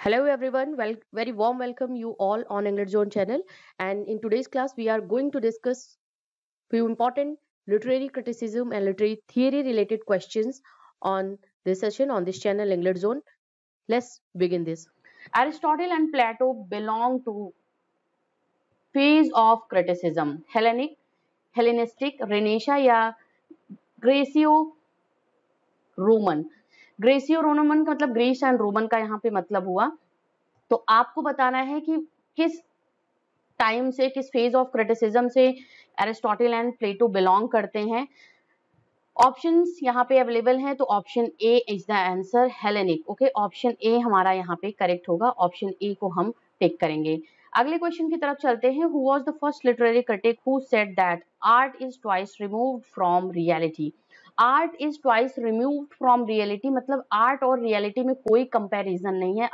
Hello everyone, very warm welcome you all on English Zone channel. And in today's class, we are going to discuss few important literary criticism and literary theory related questions on this session on this channel English Zone. Let's begin this. Aristotle and Plato belong to phase of criticism, Hellenistic, Renaissance या ग्रेसियो Roman. ग्रेसियो Roman का मतलब Greece and Roman का यहाँ पे मतलब हुआ. तो आपको बताना है कि किस टाइम से, किस फेज ऑफ क्रिटिसिज्म से एरिस्टोटल एंड प्लेटो बिलोंग करते हैं. ऑप्शंस यहाँ पे अवेलेबल हैं, तो option A is the answer, Hellenic. Okay, option A हमारा यहाँ पे करेक्ट होगा. ऑप्शन ए को हम टिक करेंगे. अगले क्वेश्चन की तरफ चलते हैं. Who was the first literary critic who said that art is twice removed from reality. Art is twice removed from reality मतलब आर्ट और रियलिटी में कोई कंपैरिजन नहीं है.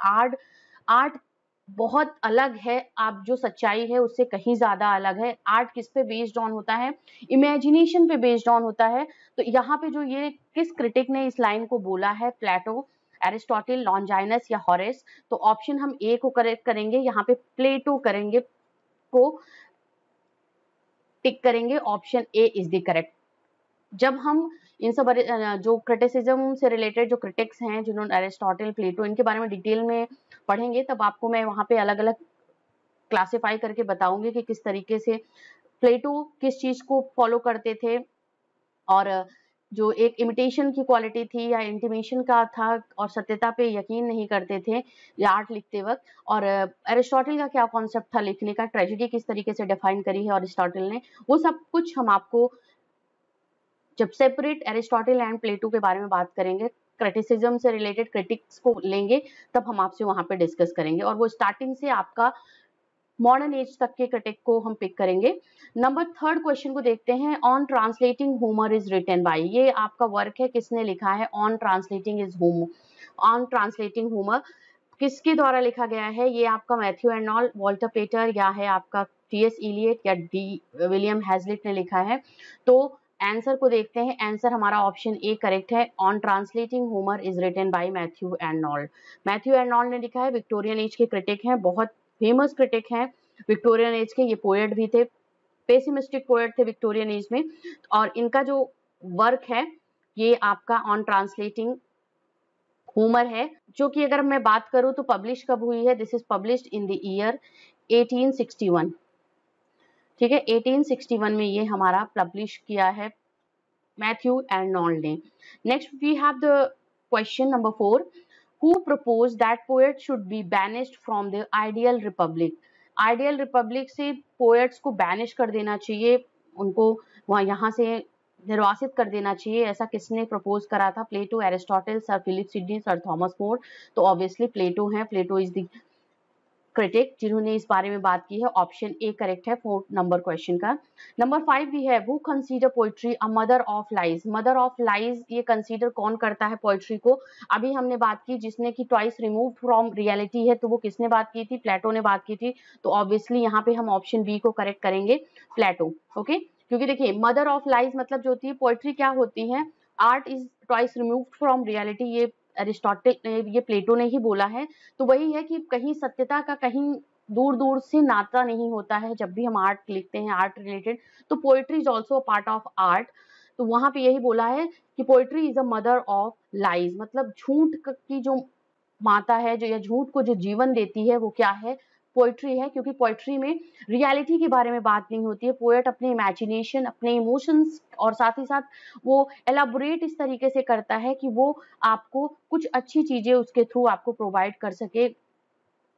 आर्ट बहुत अलग है, आप जो सच्चाई है उससे कहीं ज्यादा अलग है. आर्ट किस पे बेस्ड ऑन होता है? इमेजिनेशन पे बेस्ड ऑन होता है. तो यहाँ पे जो ये किस क्रिटिक ने इस लाइन को बोला है? प्लेटो, एरिस्टोटल, लॉन्जाइनस या हॉरेस. तो ऑप्शन हम ए को करेक्ट करेंगे, यहाँ पे प्लेटो करेंगे, को टिक करेंगे. Option A is the correct. जब हम इन सब जो क्रिटिसिज्म से रिलेटेड जो क्रिटिक्स हैं, जिन्होंने एरिस्टोटल, प्लेटो, इनके बारे में डिटेल में पढ़ेंगे, तब आपको मैं वहां पे अलग अलग क्लासिफाई करके बताऊंगी कि किस तरीके से प्लेटो किस चीज को फॉलो करते थे और जो एक इमिटेशन की क्वालिटी थी या इंटिमेशन का था और सत्यता पे यकीन नहीं करते थे या आर्ट लिखते वक्त. और एरिस्टोटल का क्या कॉन्सेप्ट था लिखने का, ट्रेजेडी किस तरीके से डिफाइन करी है एरिस्टोटल ने, वो सब कुछ हम आपको जब सेपरेट एरिस्टोटल एंड प्लेटो के बारे में बात करेंगे, क्रिटिसिज्म से रिलेटेड क्रिटिक्स को लेंगे, तब हम आपसे वहां पे डिस्कस करेंगे. और वो स्टार्टिंग से आपका मॉडर्न एज तक के क्रिटिक को हम पिक करेंगे. नंबर थर्ड क्वेश्चन को देखते हैं. On translating Homer is written by. ये आपका वर्क है, किसने लिखा है? ऑन ट्रांसलेटिंग होमर किसके द्वारा लिखा गया है? ये आपका मैथ्यू एर्नोल्ड, वॉल्टर पेटर या है आपका टी.एस. इलियट या डी विलियम हैजलिट ने लिखा है. तो आंसर को देखते हैं. आंसर हमारा ऑप्शन ए करेक्ट है. On translating Homer is written by Matthew Arnold. Matthew Arnold ने लिखा है. विक्टोरियन एज के क्रिटिक हैं, बहुत फेमस क्रिटिक हैं विक्टोरियन एज के. ये पोएट भी थे, पेसिमिस्टिक पोएट थे विक्टोरियन एज में. और इनका जो वर्क है ये आपका ऑन ट्रांसलेटिंग होमर है, जो कि अगर मैं बात करूं तो पब्लिश कब हुई है? This is published in the year 1861. ठीक है, 1861 में ये हमारा पब्लिश किया है मैथ्यू एर्नोल्ड ने. Next we have the question number 4. Who propose that poet should be banished from the ideal republic. Ideal republic से पोएट्स को बैनिश कर देना चाहिए, उनको वहां यहाँ से निर्वासित कर देना चाहिए. ऐसा किसने प्रपोज करा था? Plato, Aristotle, sir Philip Sidney, sir Thomas More. तो ऑब्वियसली प्लेटो है. प्लेटो इज द क्रिटिक जिन्होंने इस बारे में बात की है. ऑप्शन ए करेक्ट है 4 नंबर क्वेश्चन का. नंबर 5 भी है. Who consider poetry a mother of lies. Mother of lies ये कंसीडर कौन करता है पोइट्री को? अभी हमने बात की जिसने की ट्वाइस रिमूव फ्रॉम रियलिटी है, तो वो किसने बात की थी? प्लेटो ने बात की थी. तो ऑब्वियसली यहाँ पे हम ऑप्शन बी को करेक्ट करेंगे, प्लेटो. ओके, क्योंकि देखिए मदर ऑफ लाइज मतलब जो होती है पोइट्री क्या होती है? Art is twice removed from reality, ये एरिस्टोटल ये प्लेटो ने ही बोला है. तो वही है कि कहीं सत्यता का कहीं दूर दूर से नाता नहीं होता है. जब भी हम आर्ट लिखते हैं आर्ट रिलेटेड, तो poetry is also a part of art. तो वहां पे यही बोला है कि poetry is a mother of lies, मतलब झूठ की जो माता है, जो या झूठ को जो जीवन देती है, वो क्या है? पोएट्री है. क्योंकि पोएट्री में रियलिटी के बारे में बात नहीं होती है. पोएट अपने इमेजिनेशन, अपने इमोशंस और साथ ही साथ वो एलाबोरेट इस तरीके से करता है कि वो आपको कुछ अच्छी चीजें उसके थ्रू आपको प्रोवाइड कर सके.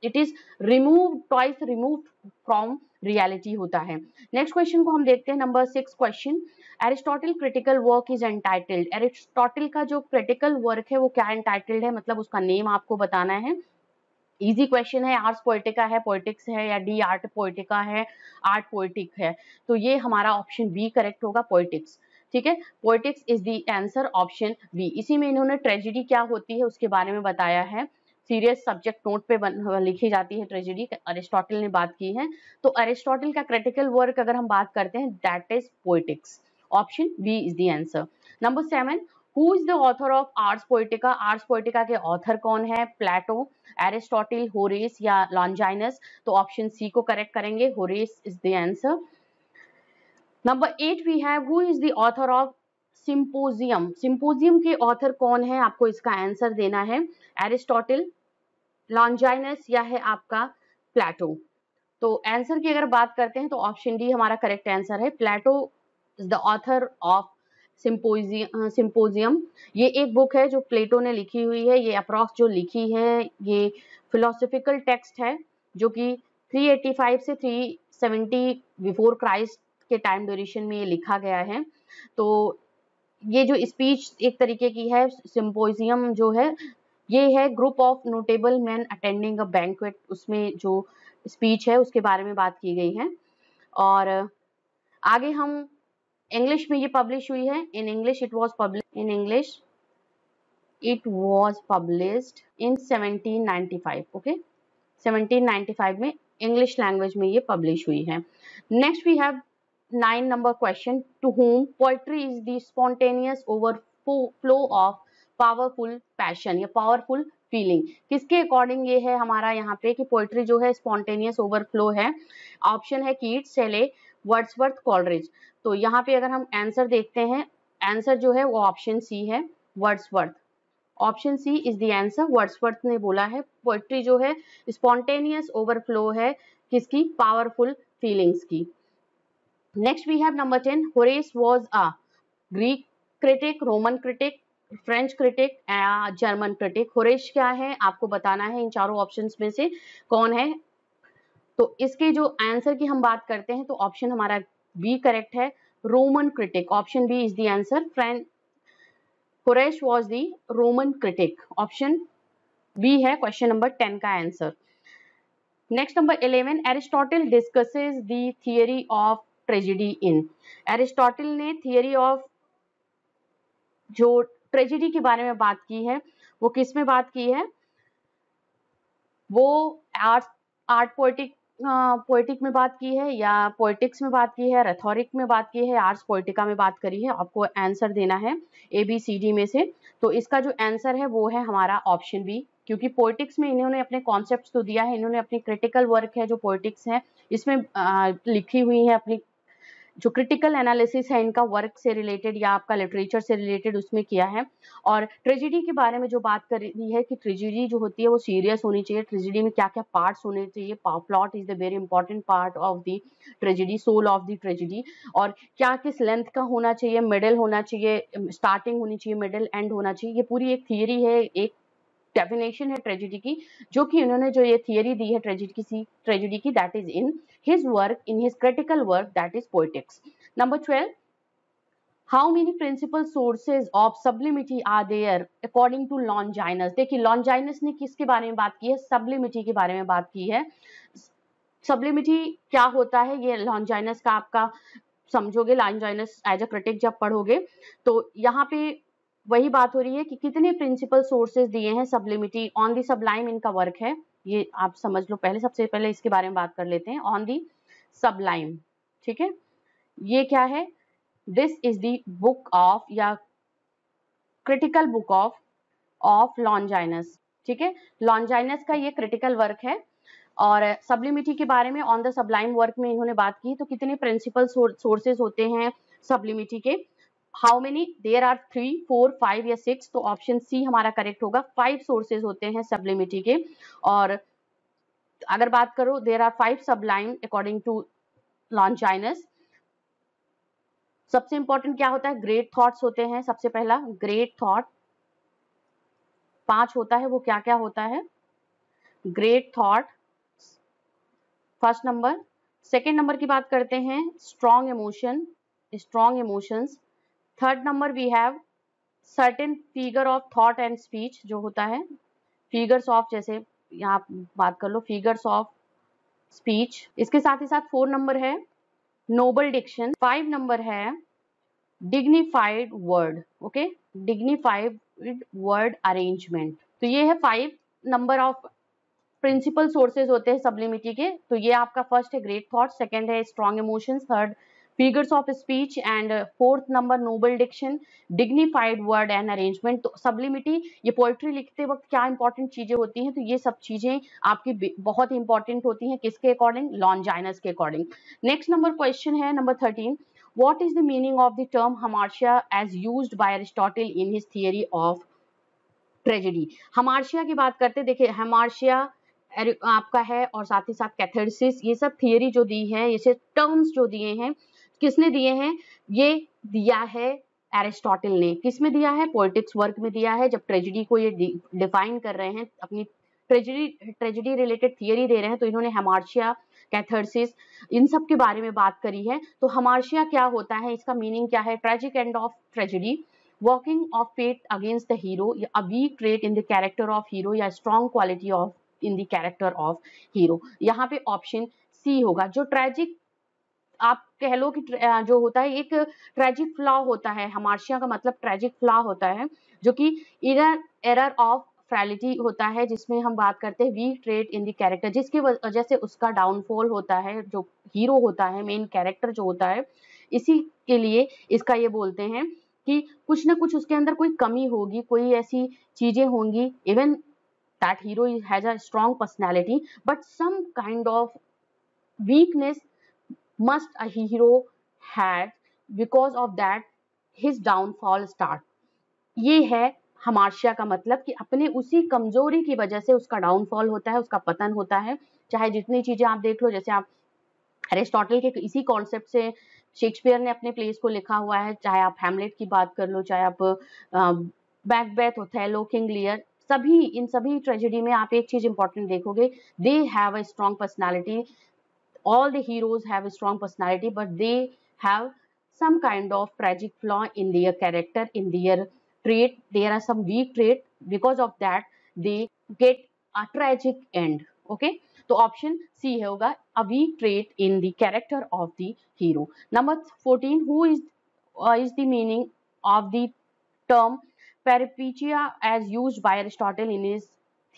It is remove twice removed from reality होता है. नेक्स्ट क्वेश्चन को हम देखते हैं. Number 6 question. Aristotle critical work is entitled. Aristotle का जो क्रिटिकल वर्क है वो क्या एंटाइटल्ड है, मतलब उसका नेम आपको बताना है. इजी क्वेश्चन है. आर्ट्स पोएटिका है, पोएटिक्स है, या डी आर्ट पोएटिका है, आर्ट पोएटिक है. तो ये हमारा ऑप्शन बी करेक्ट होगा, पोएटिक्स. ठीक है, Poetics is the answer, option B. इसी में इन्होंने ट्रेजेडी क्या होती है उसके बारे में बताया है. सीरियस सब्जेक्ट नोट पे लिखी जाती है ट्रेजेडी, अरिस्टोटल ने बात की है. तो अरिस्टोटल का क्रिटिकल वर्क अगर हम बात करते हैं that is poetics. Option B is the answer. Number 7. Who is the author of Ars Poetica? Ars Poetica के ऑथर कौन है? प्लेटो, एरिस्टोटल, होरेस या लॉन्जाइनस? तो ऑप्शन सी को करेक्ट करेंगे, Horace is the answer. Number 8 we have who is the author of Symposium? Symposium के author कौन है? आपको इसका आंसर देना है, एरिस्टोटल, लॉन्जाइनस या है आपका प्लेटो। तो आंसर की अगर बात करते हैं तो ऑप्शन डी हमारा करेक्ट आंसर है, Plato is the author of Symposium. ये एक बुक है जो प्लेटो ने लिखी हुई है। ये अप्रॉक्स जो लिखी है ये फिलोसॉफिकल टेक्स्ट है जो कि 385 से 370 बिफोर क्राइस्ट के टाइम ड्यूरेशन में ये लिखा गया है। तो ये जो स्पीच एक तरीके की है, सिंपोजियम जो है ये है group of notable man attending a banquet, उसमें जो स्पीच है उसके बारे में बात की गई है। और आगे हम इंग्लिश में ये पब्लिश हुई है, in English it was publish in 1795। Okay, 1795 में इंग्लिश लैंग्वेज में ये पब्लिश हुई है। Next we have 9 number question, to whom poetry is the spontaneous overflow of powerful passion या पावरफुल फीलिंग? किसके अकॉर्डिंग ये है हमारा यहाँ पे कि पोएट्री जो है स्पॉन्टेनियस ओवरफ्लो है? ऑप्शन है कीट्स, शेले, वर्ड्सवर्थ, कॉलरिज। तो यहाँ पे अगर हम आंसर देखते हैं, आंसर जो है वो ऑप्शन सी है, Wordsworth. Option C is the answer, Wordsworth ने बोला है पोएट्री जो है स्पॉन्टेनियस ओवरफ्लो है किसकी? पावरफुल फीलिंग्स की। Next we have number 10, Horace was a Greek critic, Roman critic, French critic या जर्मन क्रिटिक? होरेस क्या है आपको बताना है, इन चारों ऑप्शंस में से कौन है। तो इसके जो आंसर की हम बात करते हैं तो ऑप्शन हमारा बी करेक्ट है, Roman critic. Option B is the answer, Horace was the Roman critic. Option B है क्वेश्चन नंबर 10 का आंसर। Next number 11, Aristotle discusses the theory of tragedy in? Aristotle ने थियरी ऑफ जो tragedy के बारे में बात की है वो किस में बात की है? वो आर्ट पोएटिक में बात की है या पोएटिक्स में बात की है, रेथोरिक में बात की है, आर्ट्स पोएटिका में बात करी है? आपको आंसर देना है ABCD में से। तो इसका जो आंसर है वो है हमारा ऑप्शन बी, क्योंकि पोएटिक्स में इन्होंने अपने कॉन्सेप्ट्स तो दिया है, इन्होंने अपनी क्रिटिकल वर्क है जो पोएटिक्स है इसमें लिखी हुई है, अपनी जो क्रिटिकल एनालिसिस है इनका वर्क से रिलेटेड या आपका लिटरेचर से रिलेटेड उसमें किया है। और ट्रेजेडी के बारे में जो बात कर रही है कि ट्रेजेडी जो होती है वो सीरियस होनी चाहिए, ट्रेजेडी में क्या क्या पार्ट्स होने चाहिए, plot is the very important part of the tragedy, soul of the tragedy, और क्या किस लेंथ का होना चाहिए, मिडल होना चाहिए, स्टार्टिंग होनी चाहिए, मिडल, एंड होना चाहिए। ये पूरी एक थियरी है, एक डेफिनेशन है ट्रेजेडी की, जो कि उन्होंने जो ये थियरी दी है ट्रेजेडी की, that is in his work, in his critical work, that is poetics. Number 12, how many principal sources of sublimity are there according to Longinus? देखिए Longinus ने किसके बारे में बात की है? sublimity के बारे में बात की है। sublimity क्या होता है ये Longinus का आपका समझोगे, Longinus एज अ क्रिटिक जब पढ़ोगे तो यहाँ पे वही बात हो रही है कि कितने प्रिंसिपल सोर्सेज दिए हैं सबलिमिटी, ऑन दी सबलाइम इनका वर्क है, ये आप समझ लो पहले, सबसे पहले इसके बारे में बात कर लेते हैं, ऑन दी सबलाइम। ठीक है, ये क्या है? This is the book of या क्रिटिकल बुक ऑफ लॉन्जाइनस। ठीक है, लॉन्जाइनस का ये क्रिटिकल वर्क है और सबलिमिटी के बारे में ऑन द सबलाइम वर्क में इन्होंने बात की। तो कितने प्रिंसिपल सोर्सेज होते हैं सबलिमिटी के? How many? देयर आर 3, 4, 5 या 6? तो ऑप्शन सी हमारा करेक्ट होगा, 5 सोर्सेज होते हैं सबलिमिटी के। और अगर बात करो there are 5 sublime according to Longinus. सबसे इंपॉर्टेंट क्या होता है? ग्रेट थॉट्स होते हैं। सबसे पहला ग्रेट थॉट 5 होता है, वो क्या क्या होता है? Great thought first number. Second number की बात करते हैं strong emotions. Third number we have certain figure of thought and speech, जो होता है फिगर्स ऑफ, जैसे यहाँ बात कर लो फिगर्स ऑफ स्पीच। इसके साथ ही साथ 4 नंबर है नोबल डिक्शन। 5 नंबर है dignified word. Okay, dignified word arrangement. तो ये है 5 नंबर ऑफ प्रिंसिपल सोर्सेज होते हैं सबलिमिटी के। तो ये आपका फर्स्ट है ग्रेट थॉट, सेकंड है strong emotions, third figures of speech and fourth number noble diction, dignified word and arrangement. तो सब्लिमिटी, ये पोएट्री लिखते वक्त क्या इंपॉर्टेंट चीजें होती हैं, तो ये सब चीजें आपकी बहुत इंपॉर्टेंट होती हैं, किसके अकॉर्डिंग, लॉन्जाइनस के अकॉर्डिंग। नेक्स्ट नंबर क्वेश्चन है number 13, what is the meaning of the term hamartia as used by Aristotle in his theory of tragedy. Hamartia की बात करते, देखिए हमार्शिया आपका है और साथ ही साथ कैथारसिस, ये सब थियरी जो दी है, ये टर्म्स जो दिए हैं, किसने दिए हैं, ये दिया है एरिस्टोटल ने। किस में दिया है, पोएटिक्स वर्क में दिया है। जब ट्रेजेडी को ये डिफाइन कर रहे हैं, अपनी ट्रेजेडी रिलेटेड थियरी दे रहे हैं, तो इन्होंने हमार्शिया, कैथारसिस, इन सब के बारे में बात करी है। तो हमार्शिया क्या होता है, इसका मीनिंग क्या है, tragic end of tragedy, working of fate against the hero, या a weak trait in the character of hero, या strong quality of in the character of hero. यहाँ पे ऑप्शन सी होगा। जो ट्रेजिक आप कह लो कि जो होता है एक ट्रेजिक फ्लॉ होता है, हमार्शिया का मतलब ट्रेजिक फ्लॉ होता है, जो कि एरर ऑफ फ्रैलिटी होता है, जिसमें हम बात करते हैं weak trait in the character, जिसकी वजह से उसका डाउनफॉल होता है, जो हीरो होता है, मेन कैरेक्टर जो होता है, इसी के लिए इसका ये बोलते हैं कि कुछ ना कुछ उसके अंदर कोई कमी होगी, कोई ऐसी चीजें होंगी, even that hero has a strong personality but some kind of weakness must a hero had, because of that his downfall start। ये है हमार्शिया का मतलब, कि अपने उसी कमजोरी की वजह से उसका डाउनफॉल होता है, उसका पतन होता है। चाहे जितनी चीजें आप देख लो, जैसे आप एरिस्टोटल के इसी कॉन्सेप्ट से शेक्सपियर ने अपने प्लेस को लिखा हुआ है, चाहे आप हैमलेट की बात कर लो, चाहे आप मैकबेथ, ओथेलो, किंग लियर, सभी इन सभी ट्रेजेडी में आप एक चीज इंपॉर्टेंट देखोगे, they have a strong personality, all the heroes have a strong personality but they have some kind of tragic flaw in their character, in their trait, there are some weak trait, because of that they get a tragic end। okay, तो option सी होगा, a weak trait in the character of the hero। number 14, who is the meaning of the term peripetia as used by Aristotle in his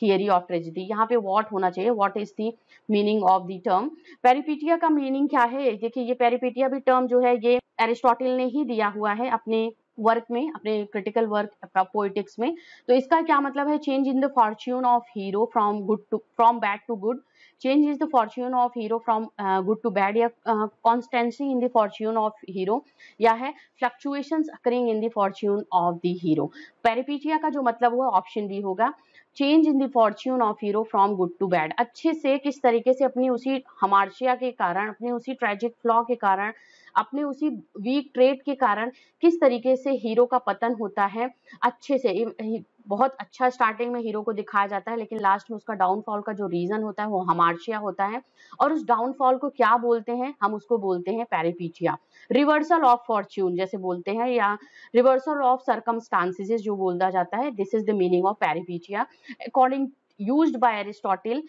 theory of tragedy. यहाँ पे what होना चाहिए, what is the meaning of the term peripeteia. का meaning क्या है, देखिए ये पेरिपीटिया भी टर्म जो है ये एरिस्टोटल ने ही दिया हुआ है अपने वर्क में, अपने क्रिटिकल वर्क पोएटिक्स में। तो इसका क्या मतलब है, change in the fortune of hero from bad to good, change is the fortune of hero from good to bad, या constancy in the fortune of hero, या है fluctuations occurring in the fortune of the hero. Peripeteia का जो मतलब हुआ option B होगा, change in the fortune of hero from good to bad. अच्छे से किस तरीके से अपनी उसी हमार्शिया के कारण, अपने उसी ट्रेजिक फ्लॉ के कारण, अपने उसी वीक ट्रेट के कारण किस तरीके से हीरो का पतन होता है। अच्छे से बहुत अच्छा स्टार्टिंग में हीरो को दिखाया जाता है, लेकिन लास्ट में उसका डाउनफॉल का जो रीजन होता है वो हमार्शिया होता है, और उस डाउनफॉल को क्या बोलते हैं, हम उसको बोलते हैं पेरिपीटिया। रिवर्सल ऑफ फॉर्च्यून जैसे बोलते हैं, या रिवर्सल ऑफ सर्कमस्टांसेस जो बोला जाता है, this is the meaning of peripeteia according used by Aristotle।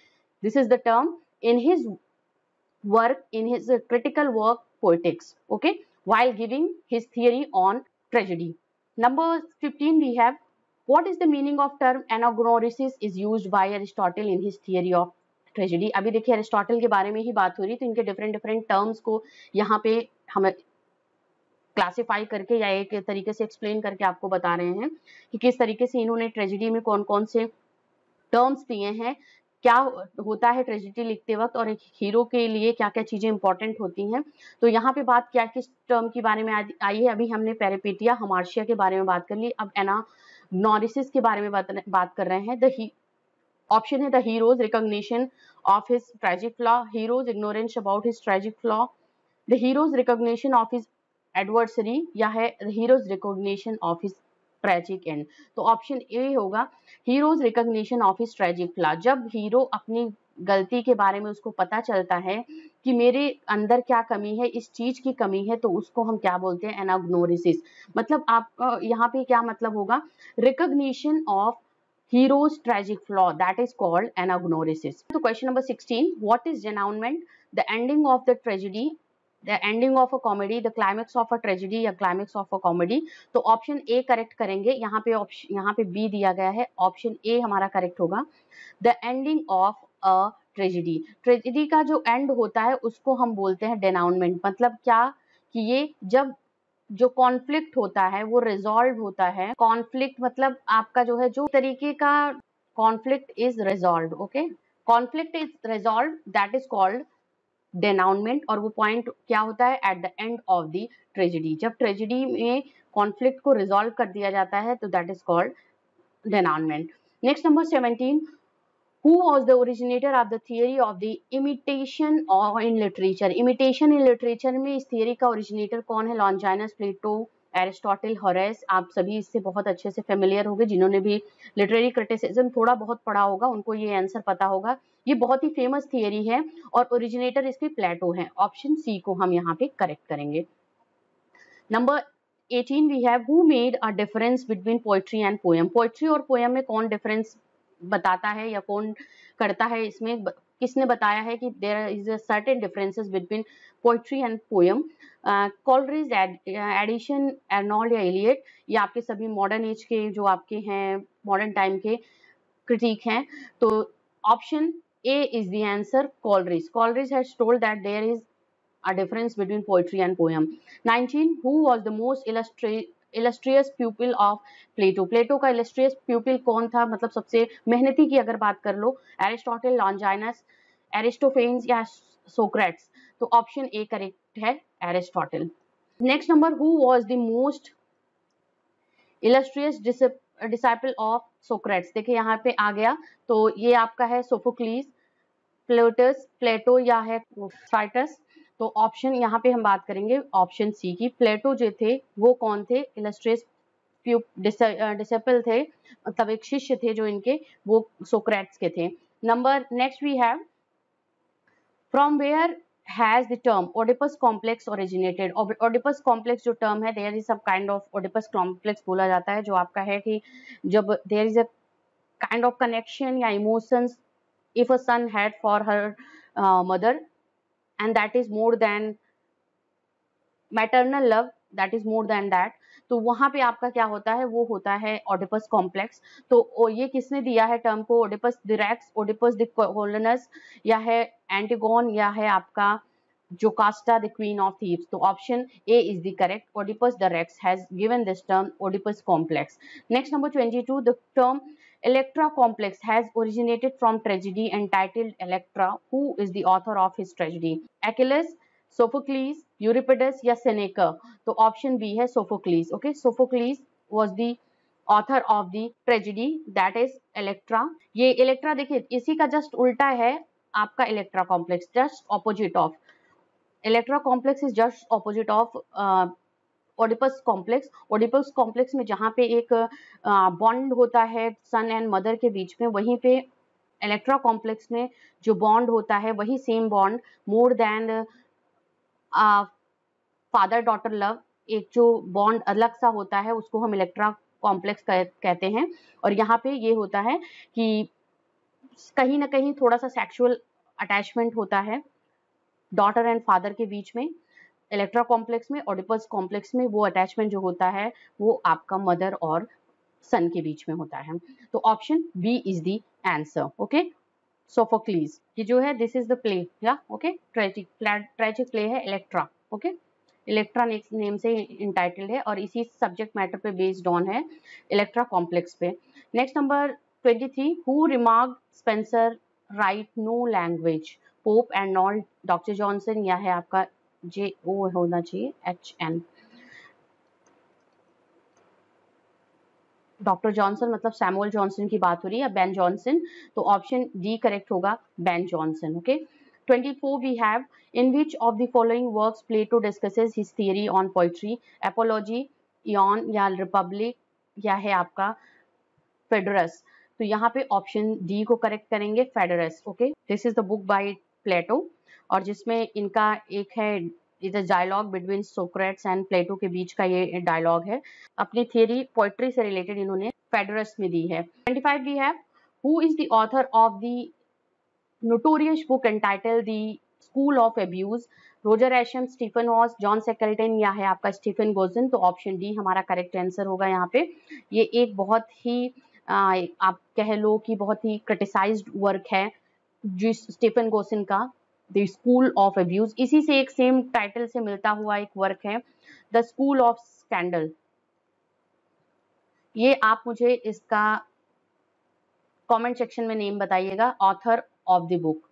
this is the term in his work, in his critical work Poetics, okay, while giving his theory on tragedy। number 15 we have, what is the meaning of term anagnorisis is used by Aristotle in his theory of tragedy। अभी देखिए Aristotle के बारे में ही बात हो रही, तो इनके डिफरेंट टर्म्स को यहाँ पे हम क्लासिफाई करके या एक तरीके से एक्सप्लेन करके आपको बता रहे हैं कि किस तरीके से इन्होंने ट्रेजेडी में कौन कौन से टर्म्स दिए हैं, क्या होता है ट्रेजेडी लिखते वक्त, और एक हीरो के लिए क्या क्या चीजें इंपॉर्टेंट होती हैं। तो यहाँ पे बात क्या किस टर्म के बारे में आई है, अभी हमने पेरिपीटिया हमार्शिया के बारे में बात कर ली, अब एनाग्नोरिसिस के बारे में बात कर रहे हैं। ऑप्शन है the heroes recognition of his tragic flaw, heroes ignorance about his tragic flaw, the heroes recognition of his adversary, या है heroes recognition of his tragic and. तो ऑप्शन ए होगा, heroes recognition of his tragic flaw. जब hero अपनी गलती के बारे में उसको पता चलता है कि मेरे अंदर क्या कमी है, इस चीज की कमी है, तो उसको हम क्या बोलते हैं, एनाग्नोरिसिस। मतलब आप यहाँ पे क्या मतलब होगा, recognition of hero's tragic flaw, that is called anagnorisis। तो question number 16, what is denouement, the ending of the tragedy, the ending of a comedy, the climax of a tragedy या climax of a comedy। तो option A correct करेंगे, यहाँ पे B दिया गया है, option ए हमारा करेक्ट होगा, the ending of a tragedy। Tragedy का जो एंड होता है उसको हम बोलते हैं डेनाउनमेंट। मतलब क्या, कि ये जब जो कॉन्फ्लिक्ट होता है वो रिजॉल्व होता है। कॉन्फ्लिक्ट मतलब आपका जो है जो तरीके का conflict is resolve, okay, conflict is resolve, that is called denouement. और वो पॉइंट क्या होता है, at the end of the tragedy. जब ट्रेजेडी में कॉन्फ्लिक्ट को रिजॉल्व कर दिया जाता है तो that is called denouement. Next, number 17. Who was the originator of the theory of the imitation or in literature? Imitation in literature में इस theory का originator कौन है? Longinus, Plato, Aristotle, Horace। आप सभी इससे बहुत अच्छे से familiar होंगे, जिन्होंने भी literary criticism थोड़ा बहुत पढ़ा होगा उनको ये आंसर पता होगा। ये बहुत ही फेमस थियरी है और ओरिजिनेटर इसकी प्लेटो है। ऑप्शन सी को हम यहाँ पे करेक्ट करेंगे। Number 18 we have who made a difference between poetry and poem। Poetry और पोएम में कौन डिफरेंस बताता है या कौन करता है, इसमें किसने बताया है कि there is a certain differences between poetry and poem? Coleridge, Addison, Arnold या एलियट। ये आपके सभी मॉडर्न एज के जो आपके हैं, मॉडर्न टाइम के क्रिटिक हैं। तो option A is the answer, Coleridge. Coleridge has told that there is a difference between poetry and poem. 19. Who was the most illustrious pupil of Plato? Plato का illustrious pupil कौन था, मतलब सबसे मेहनती की अगर बात कर लो? एरिस्टोटल, लॉन्जाइनस, एरिस्टोफेन्स या सोक्रेट्स? तो ऑप्शन ए करेक्ट है, Aristotle. Next number, who was the most illustrious disciple of Socrates? देखिए यहाँ पे आ गया, तो ये आपका है सोफोक्लीस, प्लेटस, प्लेटो या है साइटस। तो ऑप्शन यहाँ पे हम बात करेंगे ऑप्शन सी की। प्लेटो जो थे वो कौन थे? इलस्ट्रियस डिसिपल थे, मतलब एक शिष्य थे जो इनके, वो सोक्रेट्स के थे। Number next we have from where has the term Oedipus complex originated? Oedipus complex जो टर्म है, देयर इज सब काइंड ऑफ ओडिपस कॉम्प्लेक्स बोला जाता है, जो आपका है कि जब there is a kind of connection या emotions if a son had for her mother, and that is more than maternal love, that is more than that, तो वहां पे आपका क्या होता है, वो होता है ओडिपस कॉम्प्लेक्स। तो ये किसने दिया है टर्म को? Oedipus the Rex, Oedipus the Colonus, या है एंटिगोन, या है आपका Jocasta the queen of Thebes? तो option A is the correct, Oedipus the Rex has given this term Oedipus complex. Next number 22, द टर्म Electra complex has originated from tragedy entitled Electra. Who is the author of his tragedy? Achilles, Sophocles, Euripides या Seneca? तो option B है Sophocles. Okay, Sophocles was the author of the tragedy that is Electra. ये Electra देखिए इसी का just उल्टा है आपका Electra complex, just opposite of Electra complex is just opposite of Oedipus complex. Oedipus complex में जहाँ पे एक बॉन्ड होता है सन एंड मदर के बीच में, वहीं पे इलेक्ट्रा कॉम्प्लेक्स में जो बॉन्ड होता है वही same bond more than father daughter love, एक जो बॉन्ड अलग सा होता है उसको हम इलेक्ट्रा कॉम्प्लेक्स कहते हैं। और यहाँ पे ये होता है कि कहीं ना कहीं थोड़ा सा सेक्सुअल अटैचमेंट होता है डॉटर एंड फादर के बीच में। इलेक्ट्रा कॉम्प्लेक्स में, ओडिपस कॉम्प्लेक्स में वो अटैचमेंट जो होता है वो आपका मदर और सन के बीच में होता है। तो option B is the answer. Okay, Sophocles ये जो है दिस इज द प्ले, या ओके, ट्रेजिक प्ले है इलेक्ट्रा। ओके, इलेक्ट्रा नेम से इंटाइटल्ड है और इसी सब्जेक्ट मैटर पे बेस्ड ऑन है, इलेक्ट्रा कॉम्प्लेक्स पे। Next number 23, who remarked Spenser write no language? Pope, Arnold, doctor Johnson या है आपका जे ओ होना चाहिए HN, डॉक्टर जॉनसन मतलब सैमुअल जॉनसन की बात हो रही है, बेन जॉनसन? तो ऑप्शन डी करेक्ट होगा, Ben Jonson. Okay, 24 we have in which of the following works Plato discusses his theory on poetry? Apology, Ion या रिपब्लिक या है आपका फेडरस? तो यहाँ पे ऑप्शन डी को करेक्ट करेंगे, Phaedrus. Okay, this is the book by Plato और जिसमें इनका एक है is a dialogue between Socrates and Plato के बीच का ये डायलॉग है। अपनी थियरी पोएट्री से रिलेटेड इन्होंने फेडरस में दी है। 25 we have who is the author of the notorious book entitled the school of abuse? Roger Ascham, Stephen Hawes, John Skelton या है आपका स्टीफन गोजन? तो ऑप्शन डी हमारा करेक्ट आंसर होगा यहाँ पे। ये एक बहुत ही आप कह लो कि बहुत ही क्रिटिसाइज्ड वर्क है जिस स्टीफन गोसन का, द स्कूल ऑफ अब्यूज, इसी से एक सेम टाइटल से मिलता हुआ एक वर्क है द स्कूल ऑफ स्कैंडल। ये आप मुझे इसका कमेंट सेक्शन में नेम बताइएगा, author of the book,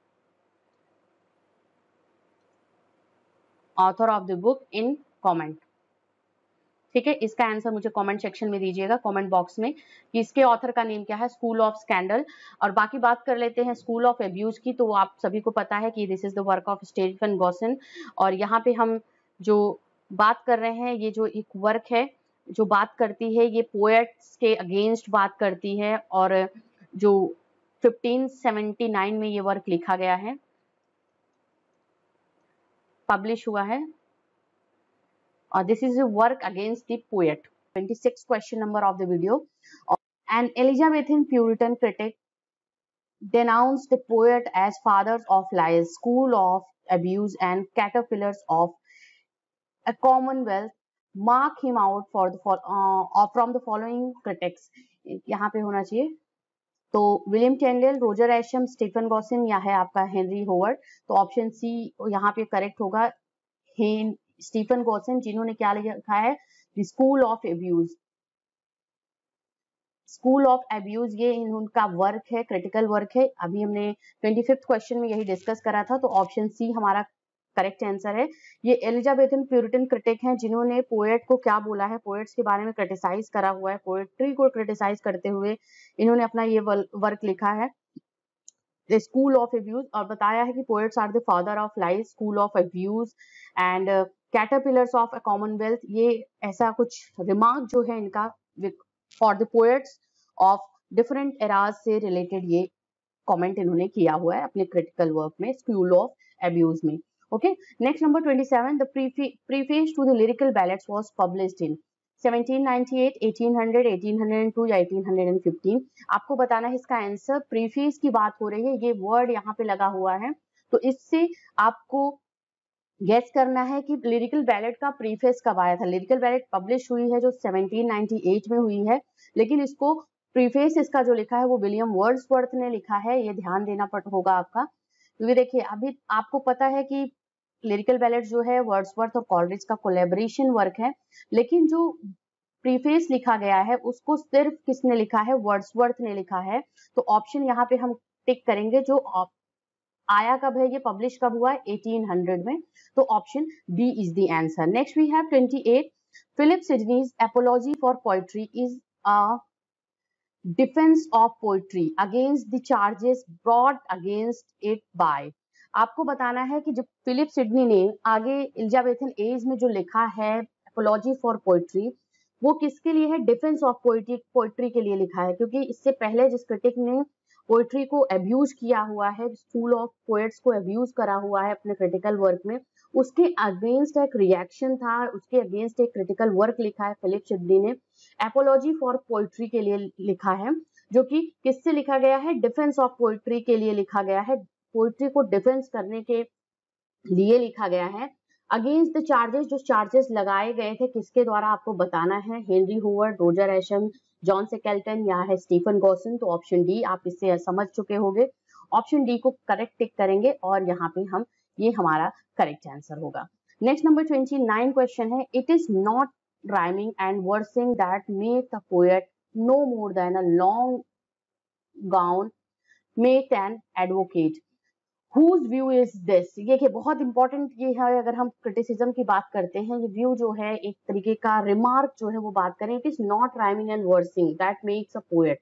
author of the book in comment. ठीक है, इसका आंसर मुझे कमेंट सेक्शन में दीजिएगा, कमेंट बॉक्स में, कि इसके ऑथर का नेम क्या है, स्कूल ऑफ स्कैंडल। और बाकी बात कर लेते हैं स्कूल ऑफ अब्यूज की। तो आप सभी को पता है कि this is the work of Stephen Gosson, और यहाँ पे हम जो बात कर रहे हैं, ये जो एक वर्क है जो बात करती है, ये पोएट्स के अगेंस्ट बात करती है, और जो 1579 में ये वर्क लिखा गया है, पब्लिश हुआ है। This is a work against the poet. 26th question number of the video. An Elizabethan Puritan critic denounced the poet as fathers of lies, school of abuse, and caterpillars of a commonwealth. Mark him out for from the following critics. यहाँ पे होना चाहिए, तो William Kendall, Roger Ascham, Stephen Gosson, या है आपका Henry Howard. तो option C यहाँ पे करेक्ट होगा, स्टीफन गॉसन, जिन्होंने क्या लिखा है, the school of abuse. School of abuse ये उनका वर्क है, क्रिटिकल वर्क है। अभी हमने 25th क्वेश्चन में यही डिस्कस करा था, तो ऑप्शन सी हमारा करेक्ट आंसर है। ये एलिजाबेथन प्यूरिटन क्रिटिक हैं, जिन्होंने पोएट को क्या बोला है, पोएट्स के बारे में क्रिटिसाइज करा हुआ है, पोएट्री को क्रिटिसाइज करते हुए इन्होंने अपना ये वर्क लिखा है, द स्कूल ऑफ अब्यूज, और बताया है कि poets are the father of lies, school of abuse and caterpillars of a commonwealth. ये ऐसा कुछ रिमार्क जो है इनका for the poets of different eras से रिलेटेड ये कमेंट इन्होंने किया हुआ है अपने क्रिटिकल वर्क में, स्कूल ऑफ अब्यूज में। Okay, next number 27, the preface to the lyrical ballads was published in 1798, 1800, 1802 या 1815। आपको बताना है इसका आंसर। प्रीफेस की बात हो रही है, ये वर्ड यहाँ पे लगा हुआ है, तो इससे आपको गेस करना है कि लिरिकल बैलेट का प्रीफेस कब आया था। लिरिकल बैलेट पब्लिश हुई है जो 1798 में हुई है, लेकिन इसको प्रीफेस इसका जो लिखा है वो विलियम वर्ड्सवर्थ ने लिखा है, ये ध्यान देना होगा आपका। क्योंकि देखिए अभी आपको पता है कि लिरिकल बैलेट जो है वर्ड्सवर्थ और कॉलरिज का कोलैबोरेशन वर्क है, लेकिन जो प्रीफेस लिखा गया है उसको सिर्फ किसने लिखा है, वर्ड्सवर्थ ने लिखा है। तो ऑप्शन यहाँ पे हम टिक करेंगे, जो आया कब है, ये पब्लिश कब हुआ है, 1800 में। तो option D is the answer. Next we have 28, Philip Sidney's apology for poetry is a defence of poetry against the charges brought against it by. आपको बताना है कि जब फिलिप सिडनी ने आगे एलिजाबेथन एज में जो लिखा है एपोलॉजी फॉर पोएट्री, वो किसके लिए है, डिफेंस ऑफ पोएट्री के लिए लिखा है। क्योंकि इससे पहले जिस क्रिटिक ने पोएट्री को अब्यूज किया हुआ है, स्कूल ऑफ पोएट्स को अब्यूज करा हुआ है अपने क्रिटिकल वर्क में, उसके अगेंस्ट एक रिएक्शन था, उसके अगेंस्ट एक क्रिटिकल वर्क लिखा है फिलिप सिडनी ने, एपोलॉजी फॉर पोएट्री के लिए लिखा है, जो कि किससे लिखा गया है, डिफेंस ऑफ पोएट्री के लिए लिखा गया है, पोएट्री को डिफेंस करने के लिए लिखा गया है। अगेंस्ट द चार्जेस, जो चार्जेस लगाए गए थे किसके द्वारा आपको बताना है, Henry Howard, Roger Ascham, John Skelton या है स्टीफन गॉसन। तो ऑप्शन डी आप इससे समझ चुके होंगे, ऑप्शन डी को करेक्ट टिक करेंगे और यहाँ पे हम ये हमारा करेक्ट आंसर होगा। नेक्स्ट नंबर 29 क्वेश्चन है, it is not rhyming and versing that make a poet no more than a long gown make an advocate, Whose view is this? ये बहुत इंपॉर्टेंट ये है, अगर हम क्रिटिसिज्म की बात करते हैं, ये व्यू जो है एक तरीके का रिमार्क जो है वो बात करें, it is not rhyming and versing that makes a poet.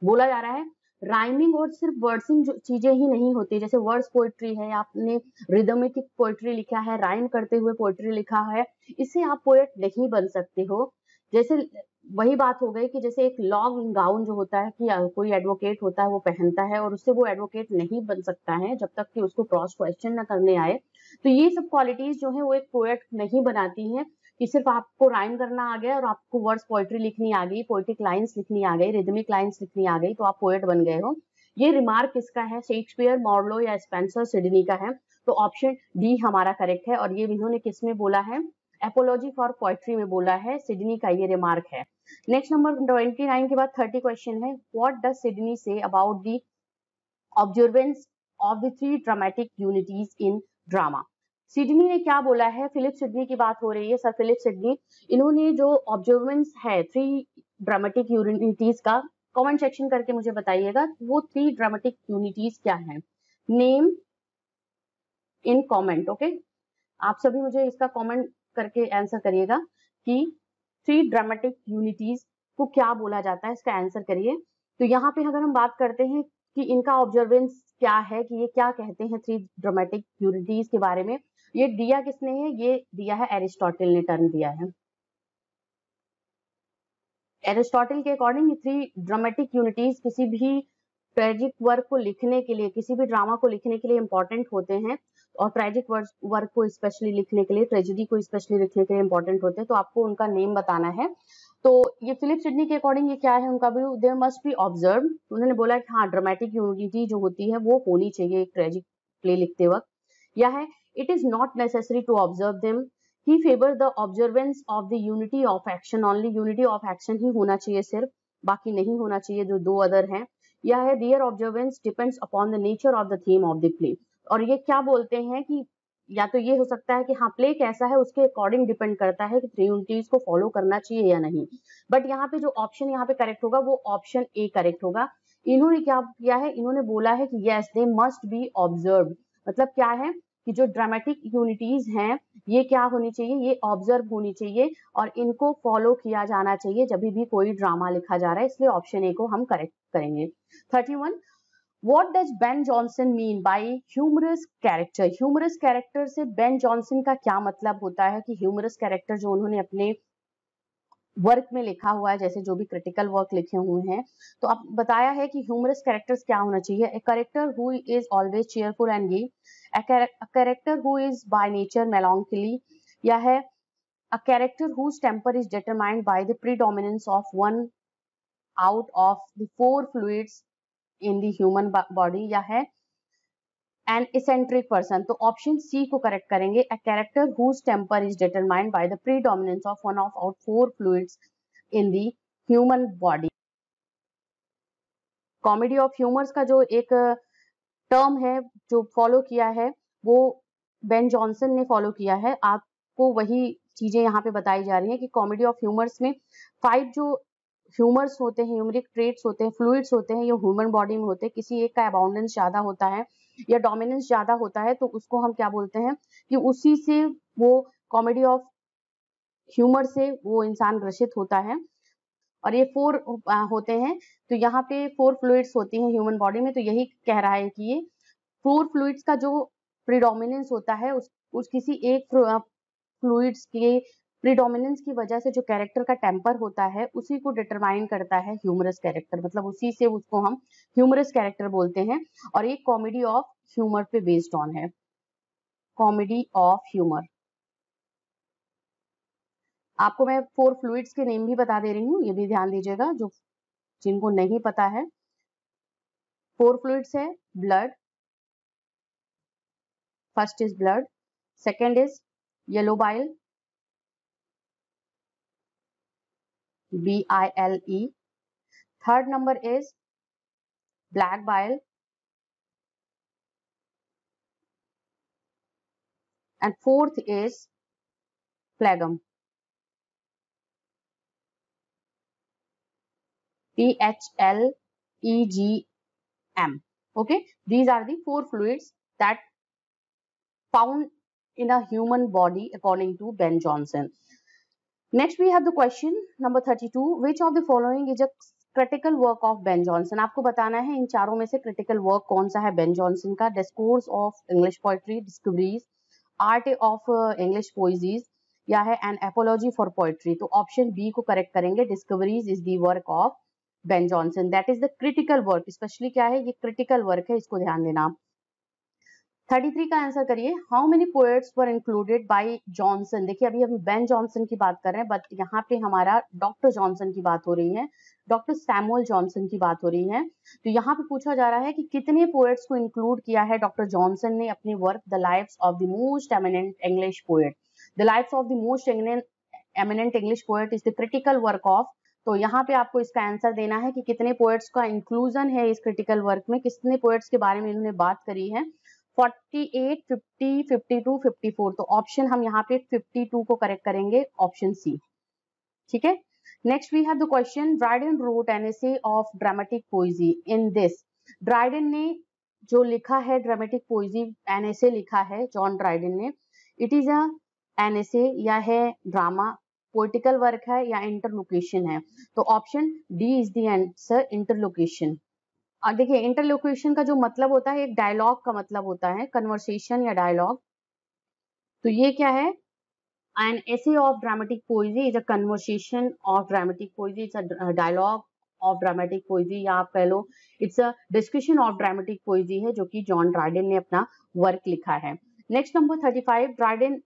बोला जा रहा है राइमिंग और सिर्फ वर्सिंग चीजें ही नहीं होती, जैसे वर्ड्स पोएट्री है, आपने रिदमिक पोएट्री लिखा है, राइम करते हुए पोएट्री लिखा है, इससे आप पोएट नहीं बन सकते हो। जैसे वही बात हो गई कि जैसे एक लॉन्ग गाउन जो होता है कि कोई एडवोकेट होता है वो पहनता है, और उससे वो एडवोकेट नहीं बन सकता है जब तक कि उसको क्रॉस क्वेश्चन ना करने आए। तो ये सब क्वालिटीज जो है वो एक पोएट नहीं बनाती हैं कि सिर्फ आपको राइम करना आ गया और आपको वर्ड्स पोएट्री लिखनी आ गई, पोएटिक लाइंस लिखनी आ गई, रिदमिक लाइंस लिखनी आ गई तो आप पोएट बन गए हो। ये रिमार्क किसका है, शेक्सपियर, मॉर्लो या स्पेंसर सिडनी का है। तो ऑप्शन डी हमारा करेक्ट है, और ये इन्होंने किसमें बोला है, एपोलॉजी फॉर पोएट्री में बोला है, सिडनी का ये रिमार्क है। नेक्स्ट नंबर 29 के बाद 30 क्वेश्चन है, what does Sydney say about the observance of the three dramatic unities in drama. Sydney ने क्या बोला है, फिलिप सिडनी की बात हो रही है, सर फिलिप सिडनी, इन्होंने जो ऑब्जर्वेंस है थ्री ड्रामेटिक यूनिटीज का, कमेंट सेक्शन करके मुझे बताइएगा वो थ्री ड्रामेटिक यूनिटीज क्या है, नेम इन कमेंट। ओके, आप सभी मुझे इसका कमेंट करके आंसर करिएगा कि थ्री ड्रामेटिक यूनिटीज को क्या बोला जाता है, इसका आंसर करिए। तो यहाँ पे अगर हम बात करते हैं कि इनका ऑब्जर्वेंस क्या है, कि ये क्या कहते हैं थ्री ड्रामेटिक यूनिटीज के बारे में, ये दिया किसने है, ये दिया है एरिस्टोटल ने, टर्म दिया है एरिस्टोटल के अकॉर्डिंग। थ्री ड्रामेटिक यूनिटीज किसी भी ट्रेजिक वर्क को लिखने के लिए, किसी भी ड्रामा को लिखने के लिए इंपॉर्टेंट होते हैं, और ट्रेजिक वर्क को स्पेशली लिखने के लिए, ट्रेजेडी को स्पेशली लिखने के लिए इंपॉर्टेंट होते हैं, तो आपको उनका नेम बताना है। तो ये फिलिप सिडनी के अकॉर्डिंग ये क्या है, उनका भी दे मस्ट बी ऑब्जर्व, उन्होंने बोला कि हाँ ड्रामेटिक यूनिटी जो होती है वो होनी चाहिए एक ट्रेजिक प्ले लिखते वक्त। या है it is not necessary to observe them, he favour the observance of the unity of action only, unity of action ही होना चाहिए सिर्फ, बाकी नहीं होना चाहिए जो दो अदर हैं। यह है their observance depends upon the nature of the theme of the play, और ये क्या बोलते हैं कि या तो ये हो सकता है कि हाँ प्ले कैसा है उसके अकॉर्डिंग डिपेंड करता है कि थ्री यूनिटीज को फॉलो करना चाहिए या नहीं, बट यहाँ पे जो ऑप्शन यहाँ पे करेक्ट होगा वो ऑप्शन ए करेक्ट होगा। इन्होंने क्या किया है, इन्होंने बोला है कि yes they must be observe, मतलब क्या है कि जो ड्रामेटिक यूनिटीज हैं ये क्या होनी चाहिए, ये ऑब्जर्व होनी चाहिए और इनको फॉलो किया जाना चाहिए जब भी कोई ड्रामा लिखा जा रहा है, इसलिए ऑप्शन ए को हम करेक्ट करेंगे। 31, What does Ben Jonson mean by humorous character? Humorous character से Ben Jonson का क्या मतलब होता है, कि humorous character जो उन्होंने अपने वर्क में लिखा हुआ है, जैसे जो भी क्रिटिकल वर्क लिखे हुए हैं, तो अब बताया है कि ह्यूमरस कैरेक्टर्स क्या होना चाहिए, a character who is always cheerful and gay, a character who is by nature melancholy, या है a character whose temper is determined by the predominance of one out of the four fluids in the human body, या है an eccentric person. तो option C को correct करेंगे, a character whose temper is determined by the predominance of one of out four fluids in the human body. Comedy of humours का जो एक term है जो फॉलो किया है वो बेन जॉनसन ने फॉलो किया है, आपको वही चीजें यहाँ पे बताई जा रही हैं कि कॉमेडी ऑफ ह्यूमर्स में 5 जो ह्यूमर्स होते हैं, ह्यूमरिक ट्रेट्स होते हैं, फ्लूइड्स होते हैं, ये ह्यूमन बॉडी में होते हैं, किसी एक का अबाउंडेंस ज्यादा होता है या डोमिनेंस ज्यादा होता है तो उसको हम क्या बोलते हैं कि उसी से वो कॉमेडी ऑफ ह्यूमर से वो इंसान ग्रसित होता है। और ये 4 होते हैं, तो यहाँ पे 4 फ्लूइड्स होती हैं ह्यूमन बॉडी में, तो यही कह रहा है कि ये 4 फ्लूइड्स का जो प्रीडोमिनेंस होता है उस किसी एक फ्लूइड्स के प्रीडोमिनेंस की वजह से जो कैरेक्टर का टेम्पर होता है उसी को डिटरमाइन करता है ह्यूमरस कैरेक्टर, मतलब उसी से उसको हम ह्यूमरस कैरेक्टर बोलते हैं। और ये कॉमेडी ऑफ ह्यूमर पे बेस्ड ऑन है, कॉमेडी ऑफ ह्यूमर। आपको मैं 4 फ्लूइड्स के नेम भी बता दे रही हूँ, ये भी ध्यान दीजिएगा जो जिनको नहीं पता है। 4 फ्लूइड्स है, blood, first is blood, second is yellow bile, BILE, third number is black bile, and fourth is phlegm, PHLEGM. Okay, these are the 4 fluids that found in a human body according to Ben Jonson. Next we have the question number 32, which of the following is a critical work of Ben Jonson? आपको बताना है इन चारों में से critical work कौन सा है Ben Jonson का। Discourse of English Poetry, Discoveries, Art of English Poesies, या है An Apology for Poetry। तो ऑप्शन बी को करेक्ट करेंगे, Discoveries is the work of Ben Jonson, that is the critical work, specially क्या है ये critical work है, इसको ध्यान देना। 33 का आंसर करिए, how many poets were included by Johnson. देखिए अभी हम बेन जॉनसन की बात कर रहे हैं, बट यहाँ पे हमारा डॉक्टर जॉनसन की बात हो रही है, डॉक्टर सैमुअल जॉनसन की बात हो रही है। तो यहाँ पे पूछा जा रहा है कि कितने पोएट्स को इंक्लूड किया है डॉक्टर जॉनसन ने अपने work the lives of the most eminent English poet. The lives of the most eminent English poet is the critical work of तो यहाँ पे आपको इसका आंसर देना है कि कितने पोएट्स का इंक्लूजन है इस क्रिटिकल वर्क में, कितने पोएट्स के बारे में इन्होंने बात करी है। 48, 50, 52, 54। तो ऑप्शन हम यहाँ पे 52 को करेक्ट करेंगे, ऑप्शन सी। ठीक है। Next we have the question, Dryden wrote an essay of dramatic poesy in this. Dryden ने जो लिखा है ड्रामेटिक पोइजी, एन एसे लिखा है जॉन ड्राइडन ने। इट इज एन एसे या है ड्रामा, पोलिटिकल वर्क है या इंटरलोकेशन है। तो option D is the answer, interlocution. और देखिए इंटरलोकेशन का जो मतलब होता है एक डायलॉग का मतलब होता है, कन्वर्सेशन या डायलॉग। तो ये क्या है, an essay of dramatic poesy is a conversation of dramatic poesy, it's a dialogue of dramatic poesy, या आप कह लो it's a discussion of dramatic poesy है, जो कि जॉन ड्राइडन ने अपना वर्क लिखा है। Next number 35, Dryden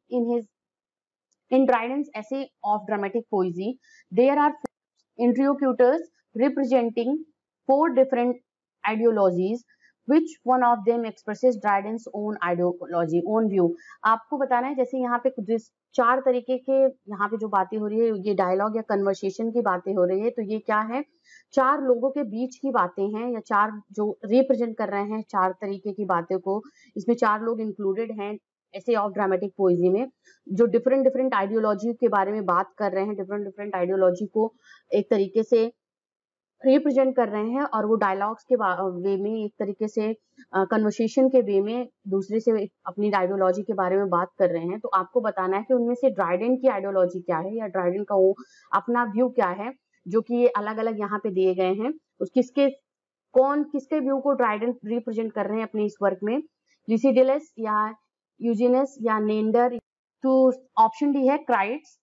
in Dryden's essay of dramatic poesy, there are interlocutors representing 4 different ideologies. Which one of them expresses Dryden's own ideology, own view? आपको बताना है, जैसे यहाँ पे कुछ 4 तरीके के यहाँ पे जो बातें हो रही है, ये डायलॉग या कन्वर्सेशन की बातें हो रही है। तो ये क्या है, 4 लोगों के बीच की बातें हैं, या 4 जो रिप्रेजेंट कर रहे हैं 4 तरीके की बातें को। इसमें 4 लोग इंक्लूडेड हैं ऐसे ऑफ ड्रामेटिक पोइजी में, जो डिफरेंट आइडियोलॉजी के बारे में बात कर रहे हैं, डिफरेंट आइडियोलॉजी को एक तरीके से रिप्रेजेंट कर रहे हैं, और वो डायलॉग्स के वे में, एक तरीके से कन्वर्सेशन के वे में दूसरे से अपनी आइडियोलॉजी के बारे में बात कर रहे हैं। तो आपको बताना है कि उनमें से ड्राइडन की आइडियोलॉजी क्या है, या ड्राइडन का वो अपना व्यू क्या है, जो कि ये अलग अलग यहाँ पे दिए गए हैं। उस किसके व्यू को ड्राइडन रिप्रेजेंट कर रहे हैं अपने इस वर्क में, लिसिडेलस या यूजिनस या नेंडर। तो ऑप्शन डी है क्राइट्स।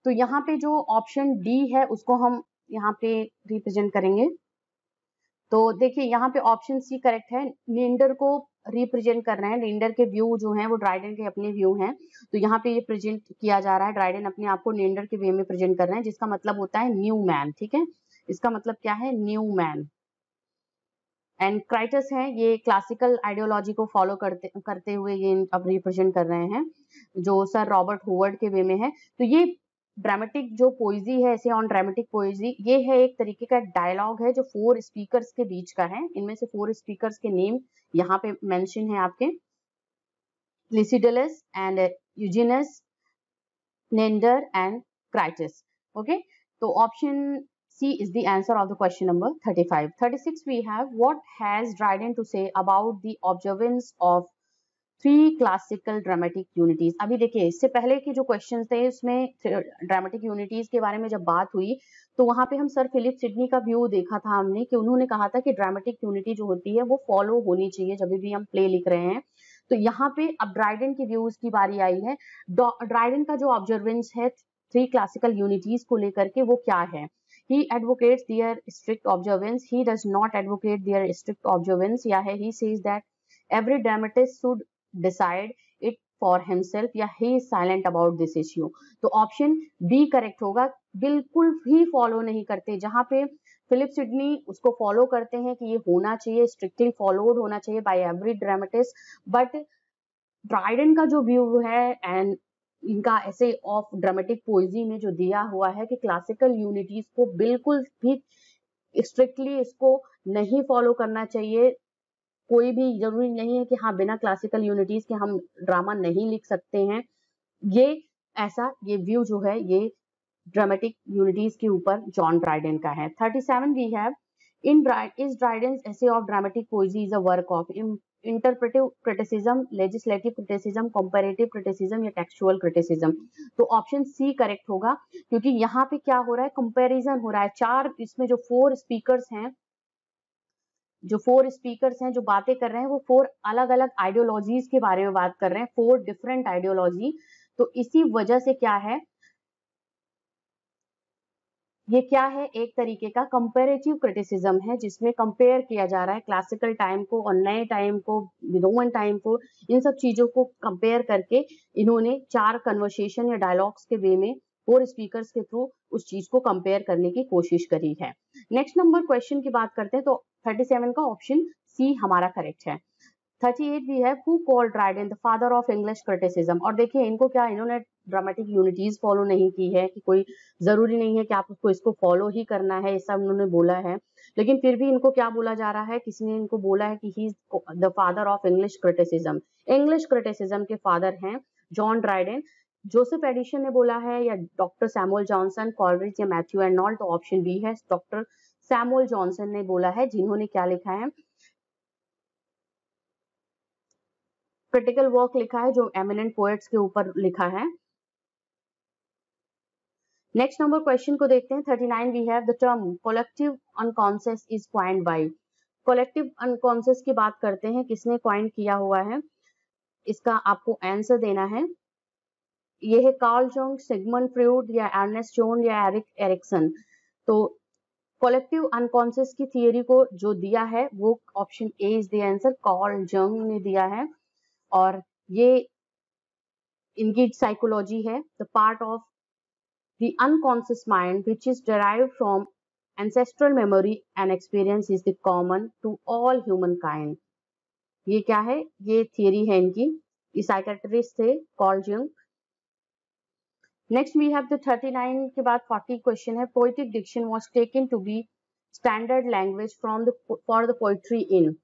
तो यहाँ पे जो ऑप्शन डी है उसको हम यहाँ पे रिप्रेजेंट करेंगे। तो देखिए यहाँ पे ऑप्शन सी करेक्ट है, नेंडर को रिप्रेजेंट कर रहे हैं। नेंडर के व्यू जो हैं वो ड्राइडन के अपने व्यू हैं। तो यहाँ पे ये प्रेजेंट किया जा रहा है, ड्राइडन अपने आप को नेंडर के वे में प्रेजेंट कर रहे हैं, जिसका मतलब होता है न्यू मैन। ठीक है, इसका मतलब क्या है, न्यू मैन। एंड क्राइटस है, ये क्लासिकल आइडियोलॉजी को फॉलो करते हुए ये अब रिप्रेजेंट कर रहे हैं, जो सर रॉबर्ट होवर्ड के वे में है। तो ये ड्रामेटिक जो पोइजी है, ऐसे ऑन ड्रामेटिक पोइजी, ये है एक तरीके का डायलॉग है जो 4 स्पीकर्स के बीच का है। इनमें से 4 स्पीकर्स के नेम यहाँ पे मेंशन है आपके, लिसिडेलस एंड यूजिनस, नेंडर एंड क्राइटस। ओके, तो option C is the answer of the question number 35. 36 we have, what has Dryden to say about the observance of 3 classical dramatic unities? अभी देखिए इससे पहले के जो क्वेश्चंस थे उसमें ड्रामेटिक यूनिटीज के बारे में जब बात हुई, तो वहां पे हम सर फिलिप सिडनी का व्यू देखा था हमने, कि उन्होंने कहा था कि ड्रामेटिक यूनिटी जो होती है वो फॉलो होनी चाहिए जब भी हम प्ले लिख रहे हैं। तो यहाँ पे अब ड्राइडन के व्यूज की बारी आई है। ड्राइडन का जो ऑब्जर्वेंस है 3 क्लासिकल यूनिटीज को लेकर के, वो क्या है? He advocates their strict observance. He does not advocate their strict observance. या है he says that every dramatist should decide it for himself, या he is silent about this issue. तो ऑप्शन बी करेक्ट होगा, बिल्कुल भी follow नहीं करते। जहां पे फिलिप सिडनी उसको फॉलो करते हैं कि ये होना चाहिए, स्ट्रिक्टली फॉलोड होना चाहिए by every dramatist, but Dryden का जो व्यू है एंड इनका ऐसे ऑफ ड्रामेटिक पोइजी में जो दिया हुआ है कि क्लासिकल यूनिटीज को बिल्कुल भी स्ट्रिक्टली इसको नहीं फॉलो करना चाहिए। कोई भी जरूरी नहीं है कि हाँ बिना क्लासिकल यूनिटीज के हम ड्रामा नहीं लिख सकते हैं। ये व्यू जो है ये ड्रामेटिक यूनिटीज के ऊपर जॉन ड्राइडन का है। 37 we have, is Dryden's essay of dramatic poesy is a work of interpretive criticism, legislative criticism, comparative criticism या textual criticism? तो ऑप्शन सी करेक्ट होगा, क्योंकि यहाँ पे क्या हो रहा है, कंपैरिजन हो रहा है। 4 इसमें जो 4 स्पीकर्स हैं जो बातें कर रहे हैं, वो 4 अलग अलग आइडियोलॉजीज के बारे में बात कर रहे हैं, 4 डिफरेंट आइडियोलॉजी। तो इसी वजह से क्या है, ये क्या है, एक तरीके का कंपैरेटिव क्रिटिसिज्म है, जिसमें कंपेयर किया जा रहा है क्लासिकल टाइम को और नए टाइम को, रोमन टाइम को। इन सब चीजों को कंपेयर करके इन्होंने 4 कन्वर्सेशन या डायलॉग्स के वे में 4 स्पीकर्स के थ्रू उस चीज को कंपेयर करने की कोशिश करी है। नेक्स्ट नंबर क्वेश्चन की बात करते हैं, तो 37 का ऑप्शन सी हमारा करेक्ट है। 38 भी है, who called Dryden the father of English criticism? और देखिए इनको क्या, इन्होंने ड्रामेटिक यूनिटीज फॉलो नहीं की है, कि कोई जरूरी नहीं है कि आप उसको इसको फॉलो ही करना है, ऐसा उन्होंने बोला है। लेकिन फिर भी इनको क्या बोला जा रहा है, किसी ने इनको बोला है कि he is the father of English criticism, English criticism के फादर हैं जॉन ड्राइडेन। जोसेफ एडिशन ने बोला है या डॉक्टर सैमुअल जॉनसन, कॉलरिज या मैथ्यू एर्नोल्ट, तो ऑप्शन बी है, डॉक्टर सैमुअल जॉनसन ने बोला है, जिन्होंने क्या लिखा है, क्रिटिकल वर्क लिखा है, जो एमिनेंट पोएट्स के ऊपर लिखा है। नेक्स्ट नंबर क्वेश्चन को देखते हैं 39। We have the term collective unconscious is coined by. Collective unconscious की बात करते हैं, किसने क्वाइंड किया हुआ है, इसका आपको आंसर देना है। ये है कार्ल जंग, सिगमंड फ्रॉइड या अर्नेस्ट जोन या एरिक एरिक्सन। तो कलेक्टिव अनकॉन्शियस की थियरी को जो दिया है वो option A is the answer, Karl जंग ने दिया है। और ये इनकी साइकोलॉजी है, the part of the unconscious mind which is derived from ancestral memory and experience is the common to all humankind। ये क्या है, ये थियरी है इनकी, ये साइकेट्रिस्ट थे कार्ल जंग। नेक्स्ट वी हैव द 39 के बाद 40 क्वेश्चन है, poetic diction was taken to be standard language from the for the poetry in.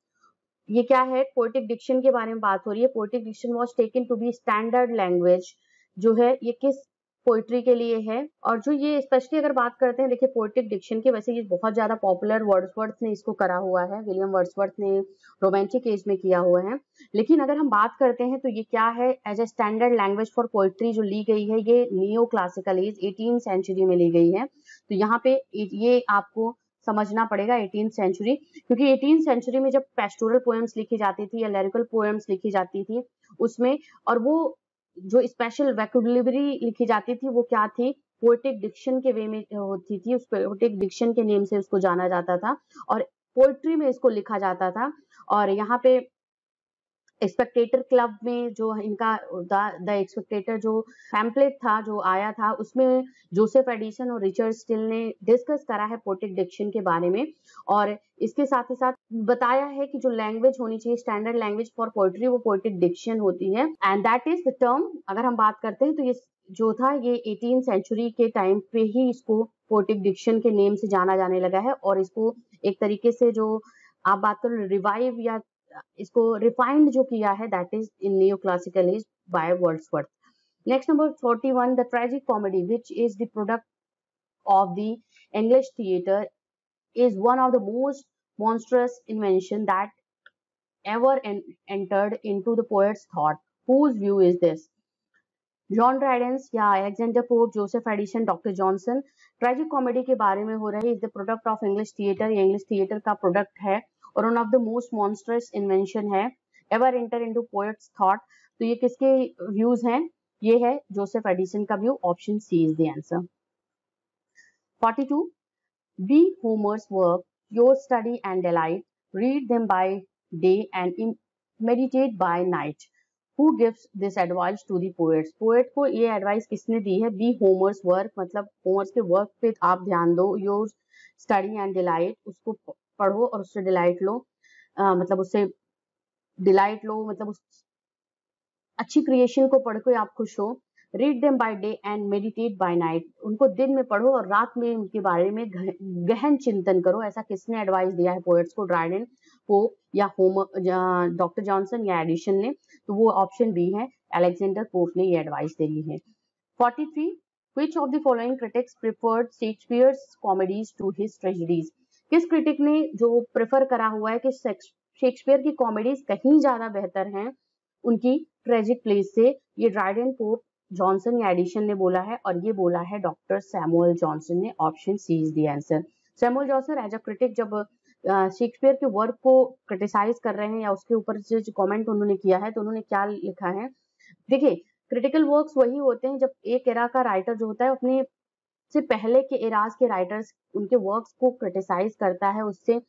ये क्या है, पोएटिक डिक्शन के बारे में बात हो रही है। Poetic diction was taken to be standard language जो है ये किस पोएट्री के लिए है, और जो ये स्पेशली अगर बात करते हैं, देखिए पोएटिक डिक्शन के वैसे ये बहुत ज्यादा पॉपुलर, वर्ड्सवर्थ ने इसको करा हुआ है, विलियम वर्ड्सवर्थ ने रोमांटिक एज में किया हुआ है। लेकिन अगर हम बात करते हैं तो ये क्या है, as a standard language for poetry जो ली गई है, ये neo classical as 18th century में ली गई है। तो यहाँ पे ये आपको समझना पड़ेगा 18th सेंचुरी, क्योंकि 18th सेंचुरी में जब पेस्टोरल पोएम्स लिखी जाती थी या लिरिकल पोएम्स लिखी जाती थी उसमें, और वो जो स्पेशल वैक्यूबलरी लिखी जाती थी वो क्या थी, पोएटिक डिक्शन के वे में होती थी, उस पोएटिक डिक्शन के नेम से उसको जाना जाता था और पोएट्री में इसको लिखा जाता था। और यहाँ पे स्पेक्टेटर क्लब में जो इनका द एक्सपेक्टेटर जो पैम्पलेट था जो आया था, उसमें जोसेफ एडिसन और रिचर्ड स्टिल ने डिस्कस करा है पोएटिक डिक्शन के बारे में, और इसके साथ ही साथ बताया है कि जो लैंग्वेज होनी चाहिए स्टैंडर्ड लैंग्वेज फॉर पोएट्री वो पोएटिक डिक्शन होती है, and that is the term. अगर हम बात करते हैं तो ये जो था ये 18th सेंचुरी के टाइम पे ही इसको पोएटिक डिक्शन के नेम से जाना जाने लगा है, और इसको एक तरीके से जो आप बात करो रिवाइव या इसको रिफाइंड जो किया है, that is in neo classical as by Wordsworth. Next number 41, the tragic comedy which is the product of the English theatre is one of the most monstrous invention that ever entered into the poet's thought. Whose view is this? John Dryden's या Alexander Pope, Joseph Addison, doctor Johnson. Tragic comedy के बारे में हो रहा है, is the product of English theatre, ये English theatre का product है और one of the most monstrous invention है ever enter into poet's thought. तो ये किसके व्यूज हैं, ये है जोसेफ एडिसन का view, option C is the answer. 42, be Homer's work, your study and delight, read them by day and meditate by night. Who gives this advice to the poets? Poet को ये advice किसने दी है, B होमर्स work, मतलब होमर्स के work पे आप ध्यान दो, योर स्टडी एंड डिलाइट, उसको पढ़ो और उससे डिलाइट लो, मतलब उससे डिलाइट लो, मतलब उस अच्छी क्रिएशन को पढ़ के आप खुश हो। Read them by day and meditate by night, उनको दिन में पढ़ो और रात में उनके बारे में गहन चिंतन करो। ऐसा किसने एडवाइस दिया है पोएट्स को, ड्राइडेन, पोप या होमर, डॉक्टर जॉनसन या एडिशन ने? तो वो ऑप्शन बी है, अलेक्जेंडर पोप ने ये एडवाइस दी है। 43, which of the following critics preferred Shakespeare's comedies to his tragedies? किस क्रिटिक ने जो प्रेफर करा हुआ है कि शेक्सपियर की कॉमेडीज कहीं ज्यादा बेहतर हैं उनकी ट्रेजिक प्लेस से? ये ड्राइडेन, पोप, जॉनसन या एडिशन ने बोला है, और ये बोला है डॉक्टर सैमुअल जॉनसन ने, option C is the answer. Samuel Johnson as a critic जब शेक्सपियर के वर्क को क्रिटिसाइज कर रहे हैं या उसके ऊपर जो कमेंट उन्होंने किया है, तो उन्होंने क्या लिखा है, देखिए क्रिटिकल वर्क्स वही होते हैं जब एक एरा का राइटर जो होता है अपने से पहले के एराज के राइटर्स उनके वर्क्स को क्रिटिसाइज करता है, उससे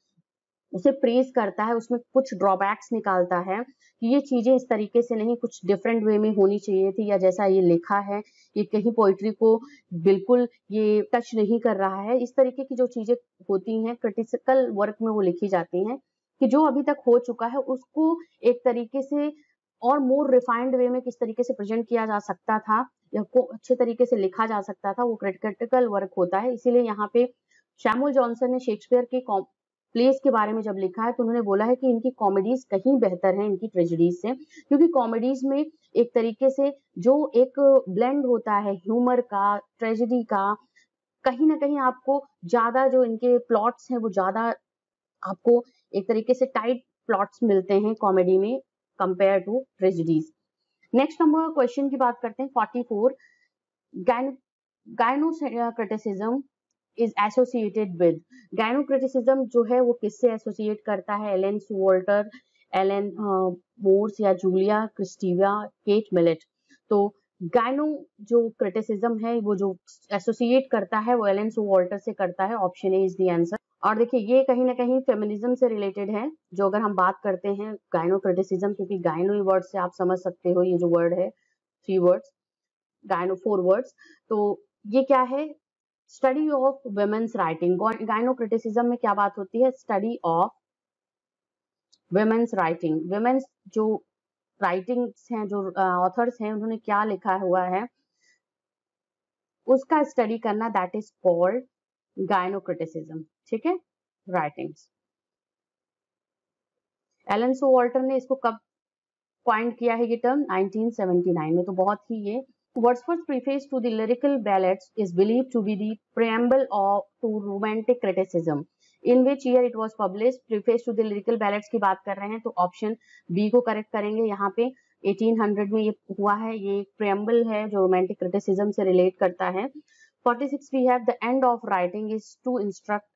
उसे प्रेज करता है, उसमें कुछ ड्रॉबैक्स निकालता है कि ये चीजें इस तरीके से नहीं, कुछ डिफरेंट वे में होनी चाहिए थी, या जैसा ये लिखा है ये कहीं पोइट्री को बिल्कुल ये टच नहीं कर रहा है। इस तरीके की जो चीजें होती हैं क्रिटिकल वर्क में वो लिखी जाती हैं कि जो अभी तक हो चुका है उसको एक तरीके से और मोर रिफाइंड वे में किस तरीके से प्रेजेंट किया जा सकता था या को अच्छे तरीके से लिखा जा सकता था, वो क्रिटिकल वर्क होता है। इसीलिए यहाँ पे सैमुअल जॉनसन ने शेक्सपियर के प्लेस के बारे में जब लिखा है तो उन्होंने बोला है कि इनकी कॉमेडीज कहीं बेहतर हैं इनकी ट्रेजेडीज से, क्योंकि कॉमेडीज में एक तरीके से जो एक ब्लेंड होता है ह्यूमर का, ट्रेजेडी का, कहीं ना कहीं आपको ज्यादा जो इनके प्लॉट्स हैं वो ज्यादा आपको एक तरीके से टाइट प्लॉट्स मिलते हैं कॉमेडी में compare to tragedies. Next number question की बात करते हैं 44। Gynocriticism is associated with, gynocriticism जो है वो किससे एसोसिएट करता है? एलन वॉल्टर, एलन मोर्स या जूलिया क्रिस्टीवा, केट मिलेट। तो गायनो जो क्रिटिसिज्म है वो जो एसोसिएट करता है वो एलन वॉल्टर से करता है, option A is the answer. और देखिए ये कहीं ना कहीं फेमिनिज्म से रिलेटेड है, जो अगर हम बात करते हैं गायनो क्रिटिसिज्म, क्योंकि गायनो वर्ड से आप समझ सकते हो ये जो वर्ड है 3 वर्ड्स, गायनो 4 वर्ड्स, तो ये क्या है? Study of women's writing. Gynocriticism में क्या बात होती है? Study of women's writing. Women's जो राइटिंग्स हैं, जो ऑथर्स हैं, उन्होंने क्या लिखा हुआ है उसका स्टडी करना, दैट इज कॉल्ड गायनो क्रिटिसिज्म। ठीक है, राइटिंग्स। एलन वॉल्टर ने इसको कब पॉइंट किया है ये टर्म? 1979 में। तो बहुत ही ये Wordsworth's preface to the lyrical ballads is believed to be the preamble to romantic criticism. In which year it was published? Preface to the lyrical ballads की बात कर रहे हैं तो ऑप्शन बी को करेक्ट करेंगे। यहाँ पे 1800 में ये हुआ है, ये preamble है जो romantic criticism से रिलेट करता है। 46 we have the end of writing is to instruct,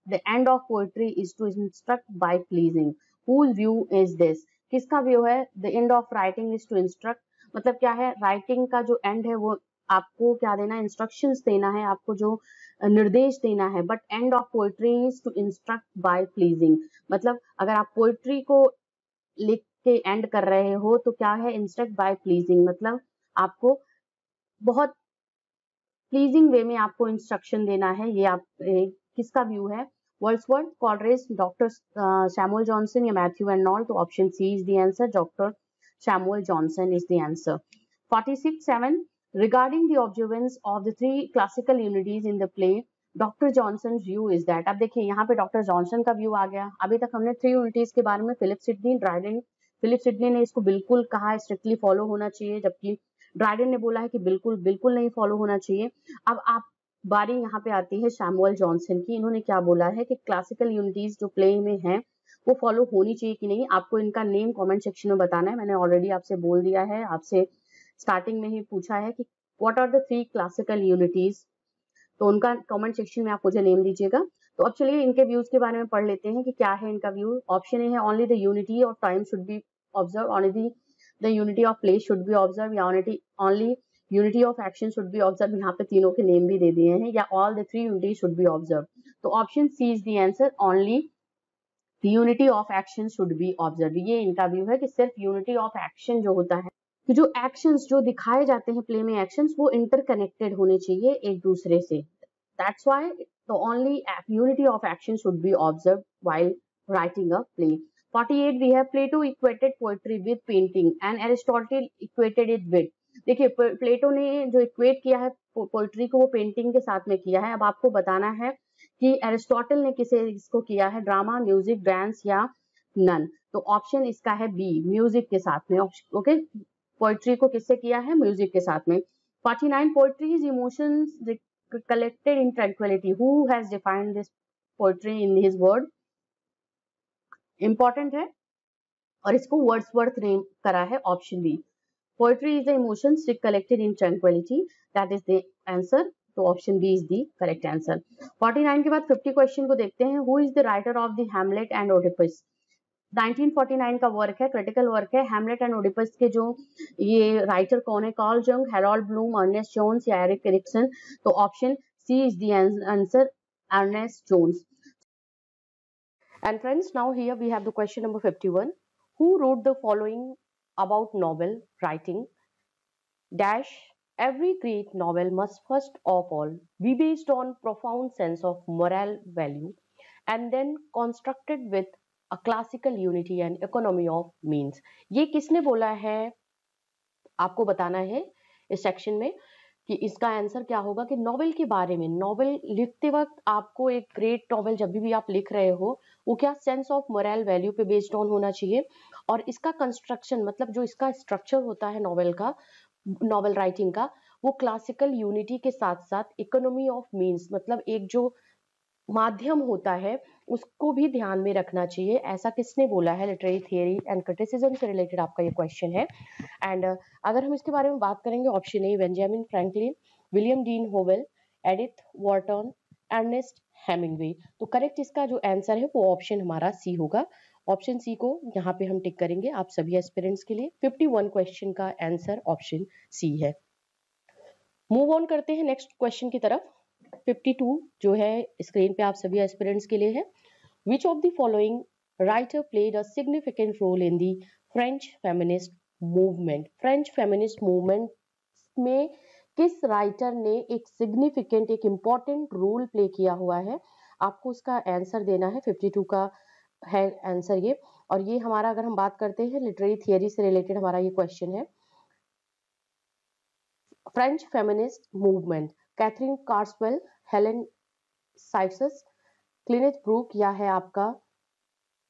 the end of poetry is to instruct by pleasing. Whose view is this? किसका व्यू है? The end of writing is to instruct, मतलब क्या है? Writing का जो and है वो आपको क्या देना है? इंस्ट्रक्शंस देना है, आपको जो निर्देश देना है। But end of poetry is to instruct by pleasing, मतलब अगर आप पोएट्री को लिख के एंड कर रहे हो तो क्या है? इंस्ट्रक्ट बाय प्लीजिंग, मतलब आपको बहुत प्लीजिंग वे में आपको इंस्ट्रक्शन देना है। ये आप किसका व्यू है? Wordsworth, Coleridge, doctor Samuel Johnson या मैथ्यू एर्नॉल्ट? तो option C is the answer, doctor Samuel Johnson is the answer. 46.7 Regarding the observance of the 3 classical unities in the play, Dr. Johnson's view is that. अब देखिए यहाँ पे doctor Johnson का view आ गया। अभी तक हमने 3 यूनिटीज के बारे में Philip Sidney, Dryden, Philip Sidney ने इसको बिल्कुल कहा है स्ट्रिक्टली फॉलो होना चाहिए, जबकि ड्राइडन ने बोला है कि बिल्कुल बिल्कुल नहीं फॉलो होना चाहिए। अब आप बारी यहाँ पे आती है सैमुअल जॉनसन की। इन्होंने क्या बोला है कि क्लासिकल यूनिटीज जो प्ले में है वो फॉलो होनी चाहिए कि नहीं। आपको इनका नेम कमेंट सेक्शन में बताना है। मैंने ऑलरेडी आपसे बोल दिया है, आपसे स्टार्टिंग में ही पूछा है कि what are the 3 classical unities, तो उनका कमेंट सेक्शन में आप मुझे नेम दीजिएगा। तो अब चलिए इनके व्यूज के बारे में पढ़ लेते हैं कि क्या है इनका व्यू। ऑप्शन ए है only the unity of time should be observe, only the unity of place should be observe, या only unity of action should be observe. यहाँ पे तीनों के नेम भी दे दिए हैं, या all the 3 unity should be observe. तो option C is the answer, only The unity of action should be observed. ये इनका व्यू है कि सिर्फ यूनिटी ऑफ एक्शन जो होता है कि जो एक्शंस जो दिखाए जाते हैं प्ले में, एक्शंस वो इंटरकनेक्टेड होने चाहिए एक दूसरे से। That's why the only unity of action should be observed while writing a play. 48 we have Plato equated poetry with painting and Aristotle equated it with. देखिए प्लेटो ने जो इक्वेट किया है पोएट्री को वो पेंटिंग के साथ में किया है। अब आपको बताना है कि एरिस्टोटल ने किसे इसको किया है? ड्रामा, म्यूजिक, डांस या नन? तो ऑप्शन इसका है बी, म्यूजिक के साथ में। ओके, पोएट्री को किससे किया है? म्यूजिक के साथ में। 49 poetry is emotions collected in tranquillity. Who has defined this poetry in his word? Important है और इसको वर्ड्सवर्थ ने करा है, option B. Poetry is the emotions collected in tranquillity, that is the answer. तो option B is the correct answer. 49 के बाद 50 question को देखते हैं। Who is the writer of the Hamlet and Oedipus? 1949 का वर्क है, क्रिटिकल वर्क है। Hamlet and Oedipus के जो ये राइटर कौन है? Carl Jung, Harold Bloom, Ernest Jones या एरिक एरिक्सन? तो option C is the answer, Ernest Jones. And friends, now here we have the question number 51. Who wrote the following about novel writing? Dash. Every great novel must first of all be based on profound sense of moral value and then constructed with a classical unity and economy of means. ये किसने बोला है आपको बताना है इस section में कि इसका आंसर क्या होगा। कि नॉवेल के बारे में, नॉवेल लिखते वक्त आपको एक ग्रेट नॉवेल जब भी आप लिख रहे हो वो क्या सेंस ऑफ मोरल वैल्यू पे बेस्ड ऑन होना चाहिए, और इसका कंस्ट्रक्शन मतलब जो इसका स्ट्रक्चर होता है नॉवेल का, नॉवेल राइटिंग का, वो क्लासिकल यूनिटी के साथ साथ इकोनॉमी ऑफ मीन्स मतलब एक जो माध्यम होता है उसको भी ध्यान में रखना चाहिए। ऐसा किसने बोला है? लिटरेरी थियरी एंड क्रिटिसिज्म से रिलेटेड आपका ये क्वेश्चन है। एंड अगर हम इसके बारे में बात करेंगे, option A Benjamin Franklin, William Dean Howells, Edith Wharton, Ernest Hemingway. तो करेक्ट इसका जो आंसर है वो ऑप्शन हमारा सी होगा। ऑप्शन सी को यहाँ पे हम टिक करेंगे आप सभी एस्पिरेंट्स के लिए। 51 क्वेश्चन का आंसर ऑप्शन सी है। मूव ऑन करते हैं नेक्स्ट क्वेश्चन की तरफ। 52 जो है स्क्रीन पे आप सभी एस्पिरेंट्स के लिए है। Which of the following writer played a significant role in the French feminist movement. French feminist movement में किस राइटर ने एक सिग्निफिकेंट, एक इंपॉर्टेंट रोल प्ले किया हुआ है? आपको उसका आंसर देना है। 52 का है आंसर ये। और ये हमारा अगर हम बात करते हैं लिटरेरी थियरी से रिलेटेड हमारा ये क्वेश्चन है। French feminist movement, Catherine Carswell, Helene साइसस, क्लिनेथ ब्रूक या है आपका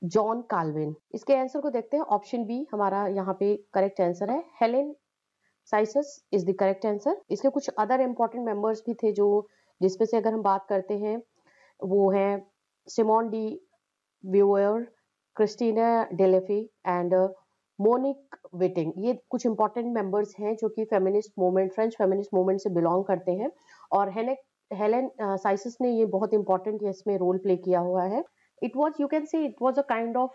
जॉन काल्विन। इसके आंसर को देखते हैं। ऑप्शन बी हमारा यहाँ पे करेक्ट आंसर है। हेलेन साइसस इज द करेक्ट आंसर। इसके कुछ अदर इंपॉर्टेंट मेंबर्स भी थे जो, जिसमें से अगर हम बात करते हैं वो है Simone de Beauvoir, Christina Delphy and Monique Wittig. ये कुछ इंपॉर्टेंट मेंबर्स हैं जो कि feminist movement, French feminist movement से बिलोंग करते हैं। और हेलेन साइसस ने ये बहुत इंपॉर्टेंट इसमें रोल प्ले किया हुआ है। It was, you can say it was a kind of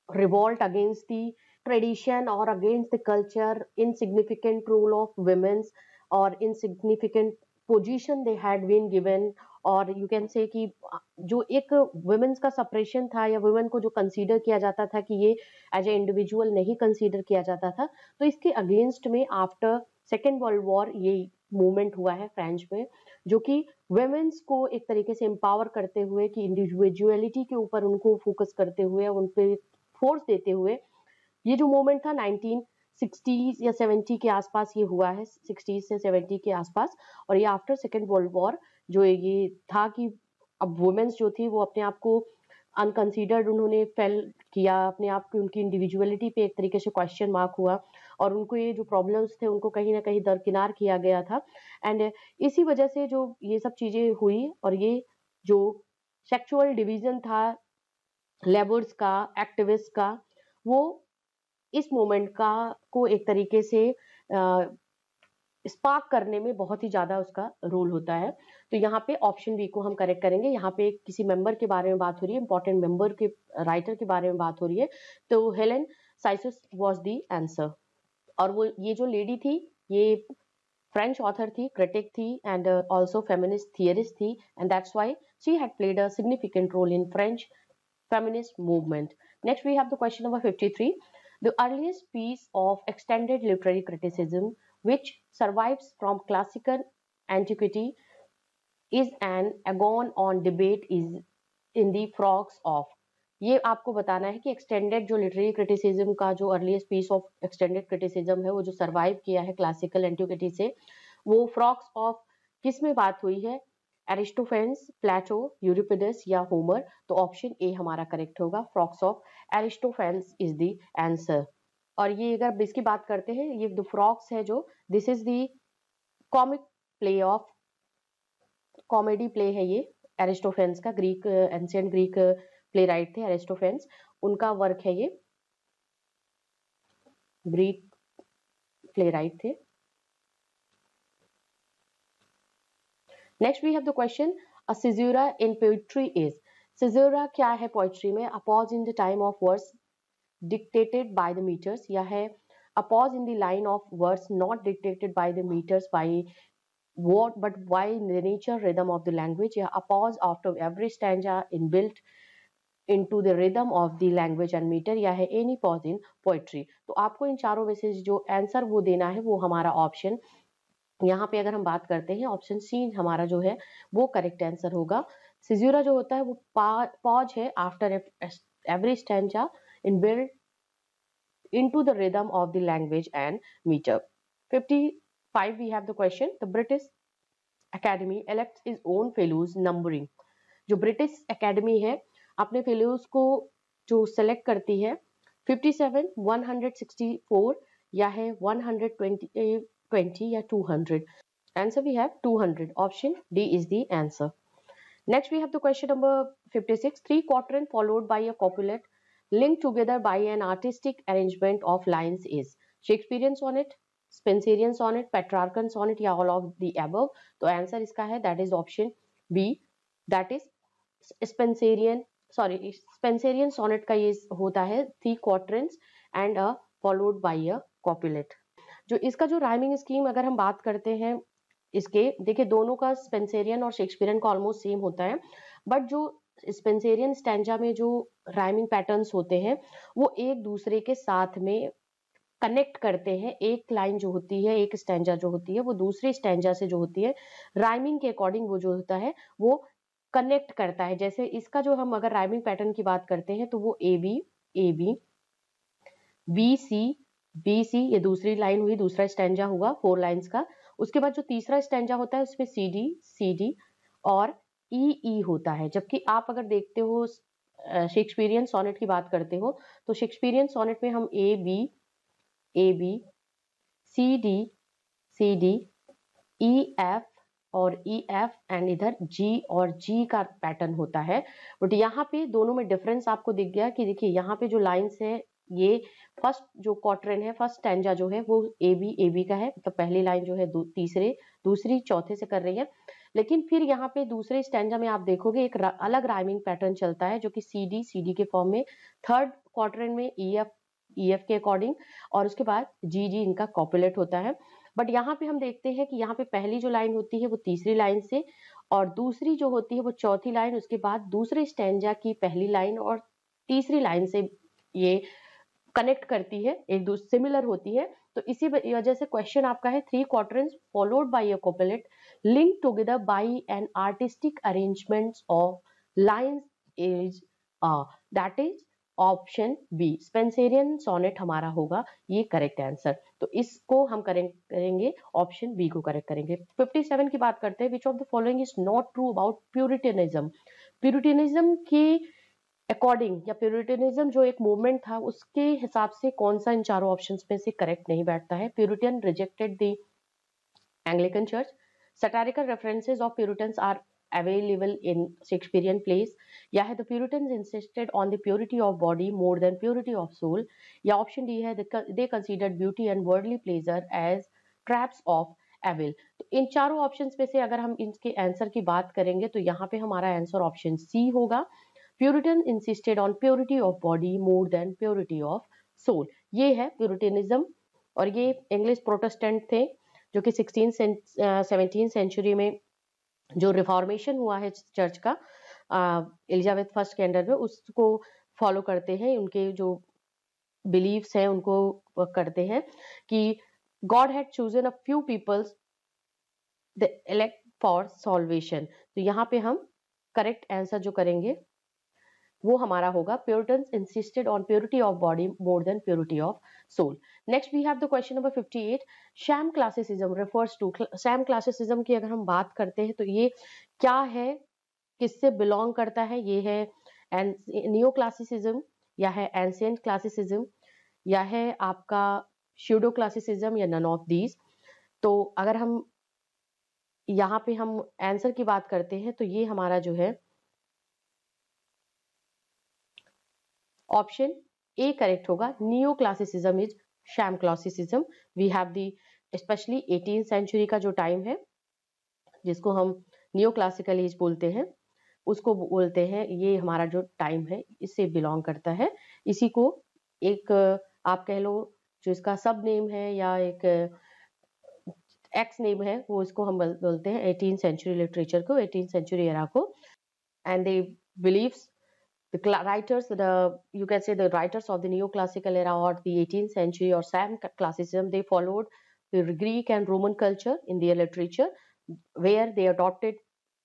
revolt against the tradition or against the culture, insignificant role of women's or insignificant position they had been given, और you can say कि जो एक women's का suppression था या women को जो consider किया जाता था कि ये एज ए इंडिविजुअल नहीं कंसीडर किया जाता था, तो इसके अगेंस्ट में आफ्टर सेकेंड वर्ल्ड वॉर ये मूवमेंट हुआ है फ्रेंच में, जो कि वुमेन्स को एक तरीके से एम्पावर करते हुए कि इंडिविजुअलिटी के ऊपर उनको फोकस करते हुए उन पे फोर्स देते हुए ये जो मूवमेंट था 1960s या 70 के आसपास ये हुआ है, 60s से 70 के आसपास। और ये आफ्टर सेकेंड वर्ल्ड वॉर जो ये था कि अब वुमेन्स जो थी वो अपने आप को अनकंसीडर्ड उन्होंने फेल किया, अपने आप की उनकी इंडिविजुअलिटी पे एक तरीके से क्वेश्चन मार्क हुआ और उनको ये जो प्रॉब्लम्स थे उनको कहीं ना कहीं दरकिनार किया गया था। एंड इसी वजह से जो ये सब चीजें हुई और ये जो सेक्सुअल डिवीजन था लेबर्स का, एक्टिविस्ट का, वो इस मोमेंट का को एक तरीके से स्पार्क करने में बहुत ही ज्यादा उसका रोल होता है। तो यहाँ पे ऑप्शन बी को हम करेक्ट करेंगे। यहाँ पे किसी मेंबर के बारे में बात हो रही है, इंपॉर्टेंट मेंबर के राइटर के बारे में बात हो रही है, तो हेलेन साइसस वाज द आंसर। और वो ये जो लेडी थी ये फ्रेंच ऑथर थी, क्रिटिक थी एंड ऑल्सो फेमिनिस्ट थियरिस्ट थी, and that's why she had played a significant role in French feminist movement. Next, we have the question number 53. The earliest piece of extended literary criticism which survives from classical antiquity is an agon on debate is in the frogs of. ये आपको बताना है कि extended जो literary criticism का जो earliest piece of extended criticism है वो जो सर्वाइव किया है क्लासिकल एंटिक्विटी से, वो फ्रॉग्स ऑफ किस में बात हुई है? एरिस्टोफेंस, प्लेटो, यूरिपिडस या होमर। तो ऑप्शन ए हमारा करेक्ट होगा, frogs of एरिस्टोफेंस is the answer. और ये अगर इसकी बात करते हैं, ये द फ्रॉग्स है जो, this is the comic play of, comedy play है ये एरिस्टोफेंस का, Greek ancient Greek playwright थे एरिस्टोफेंस, उनका वर्क है ये, ग्रीक प्ले राइट थे। Next we have the question, a caesura in poetry is. Caesura क्या है पोइट्री में? A pause in the time of words dictated by the meters, या है a pause in the line of words not dictated by the metres by what but why the nature rhythm of the language, या a pause after every stanza inbuilt into the rhythm of the language and meter, या है any pause in poetry। तो आपको इन चारों में से जो answer वो देना है वो हमारा ऑप्शन, यहाँ पे अगर हम बात करते हैं ऑप्शन सी हमारा जो है वो करेक्ट आंसर होगा। सिजुरा जो होता है वो पॉज है after every stanza inbuilt into the rhythm of the language and meter. 55 we have the question. The British Academy elects its own fellows numbering. जो ब्रिटिश एकेडमी है अपने फेलोज को जो सेलेक्ट करती है 57, 164 या है 120 या 200. Answer we have 200. Option D is the answer. Next we have the question number 56. Three quatrain followed by a couplet linked together by an artistic arrangement of lines is Shakespearean sonnet, Spenserian sonnet, Petrarchan sonnet या all of the above. तो answer इसका है that is option B, that is Spenserian sonnet का ये होता है 3 quatrains and a followed by a couplet. जो इसका जो राइमिंग स्कीम अगर हम बात करते हैं इसके देखिए दोनों का स्पेंसेरियन और शेक्सपियरियन का ऑलमोस्ट सेम होता है, बट जो स्पेंसेरियन स्टैंजा में जो राइमिंग पैटर्न्स होते हैं वो एक दूसरे के साथ में कनेक्ट करते हैं. एक लाइन जो होती है, एक स्टैंजा जो होती है वो दूसरी स्टैंजा से जो होती है राइमिंग के अकॉर्डिंग वो जो होता है वो कनेक्ट करता है. जैसे इसका जो हम अगर राइमिंग पैटर्न की बात करते हैं तो वो ए बी बी सी ये दूसरी लाइन हुई, दूसरा स्टैंजा हुआ 4 लाइंस का. उसके बाद जो तीसरा स्टैंजा होता है उसमें सी डी और ई होता है. जबकि आप अगर देखते हो शेक्सपियरियन सोनेट की बात करते हो तो शेक्सपियरियन सोनेट में हम A B C D E F और ई एफ एंड इधर जी और जी का पैटर्न होता है. बट यहाँ पे दोनों में डिफरेंस आपको दिख गया कि देखिए यहाँ पे जो लाइंस है ये फर्स्ट जो क्वार्टरन है, फर्स्ट स्टैंजा जो है वो ए बी का है. तो पहली लाइन जो है दूसरी चौथे से कर रही है. लेकिन फिर यहाँ पे दूसरे स्टैंजा में आप देखोगे एक अलग राइमिंग पैटर्न चलता है जो कि सी डी के फॉर्म में, थर्ड क्वार्टरन में ई एफ के अकॉर्डिंग और उसके बाद जी इनका कॉपुलेट होता है. बट यहाँ पे हम देखते हैं कि यहाँ पे पहली जो लाइन होती है वो तीसरी लाइन से और दूसरी जो होती है वो चौथी लाइन, उसके बाद दूसरे स्टैंजा की पहली लाइन और तीसरी लाइन से ये कनेक्ट करती है, एक दूसरे सिमिलर होती है. तो इसी वजह से क्वेश्चन आपका है 3 quatrains followed by a couplet linked together by an artistic arrangement of lines is that is option B Spenserian sonnet हमारा होगा ये करेक्ट आंसर. तो इसको हम करेंगे ऑप्शन बी को करेक्ट करेंगे. 57 की बात करते हैं. Which of the following is not true about Puritanism. Puritanism के अकॉर्डिंग या प्यूरिटनिज्म जो एक मूवमेंट था उसके हिसाब से कौन सा इन चारों ऑप्शंस में से करेक्ट नहीं बैठता है. Puritan rejected the Anglican church. Satirical references of Puritans are available in Shakespearean plays. या है the Puritans insisted on the purity of body more than purity of soul. या ऑप्शन डी है they considered beauty and worldly pleasure as traps of evil. तो इन चारों options में से अगर हम इनके आंसर की बात करेंगे तो यहाँ पे हमारा आंसर ऑप्शन सी होगा. Puritan insisted on purity of body more than purity of soul. ये है प्यूरिटनिज्म और ये इंग्लिश प्रोटेस्टेंट थे जो कि 17th सेंचुरी में जो रिफॉर्मेशन हुआ है चर्च का एलिजाबेथ फर्स्ट के अंडर में उसको फॉलो करते हैं. उनके जो बिलीव्स हैं उनको करते हैं कि God had chosen a few peoples the elect for salvation. तो यहाँ पे हम करेक्ट आंसर जो करेंगे वो हमारा होगा Puritans insisted on purity of body more than purity of soul. Next we have the question number 58. Sham classicism refers to. Sham classicism की अगर हम बात करते हैं तो ये क्या है, किससे बिलोंग करता है? ये है नियो क्लासिसिज्म या है एंशिएंट क्लासिसिज्म या है आपका स्यूडो क्लासिसिज्म या नन ऑफ दीज. तो अगर हम यहाँ पे हम आंसर की बात करते हैं तो ये हमारा जो है ऑप्शन ए करेक्ट होगा. Neoclassicism is sham classicism. We have the specially 18th century का जो टाइम है जिसको हम नियो क्लासिकल एज बोलते हैं उसको बोलते हैं. ये हमारा जो टाइम है इससे बिलोंग करता है. इसी को एक आप कह लो जो इसका सब नेम है या एक एक्स नेम है वो इसको हम बोलते हैं 18th सेंचुरी लिटरेचर को, 18th सेंचुरी एरा को. And they believes the writers, you can say the writers of the neoclassical era or the 18th century or Sham classicism, they followed the Greek and Roman culture in their literature, where they adopted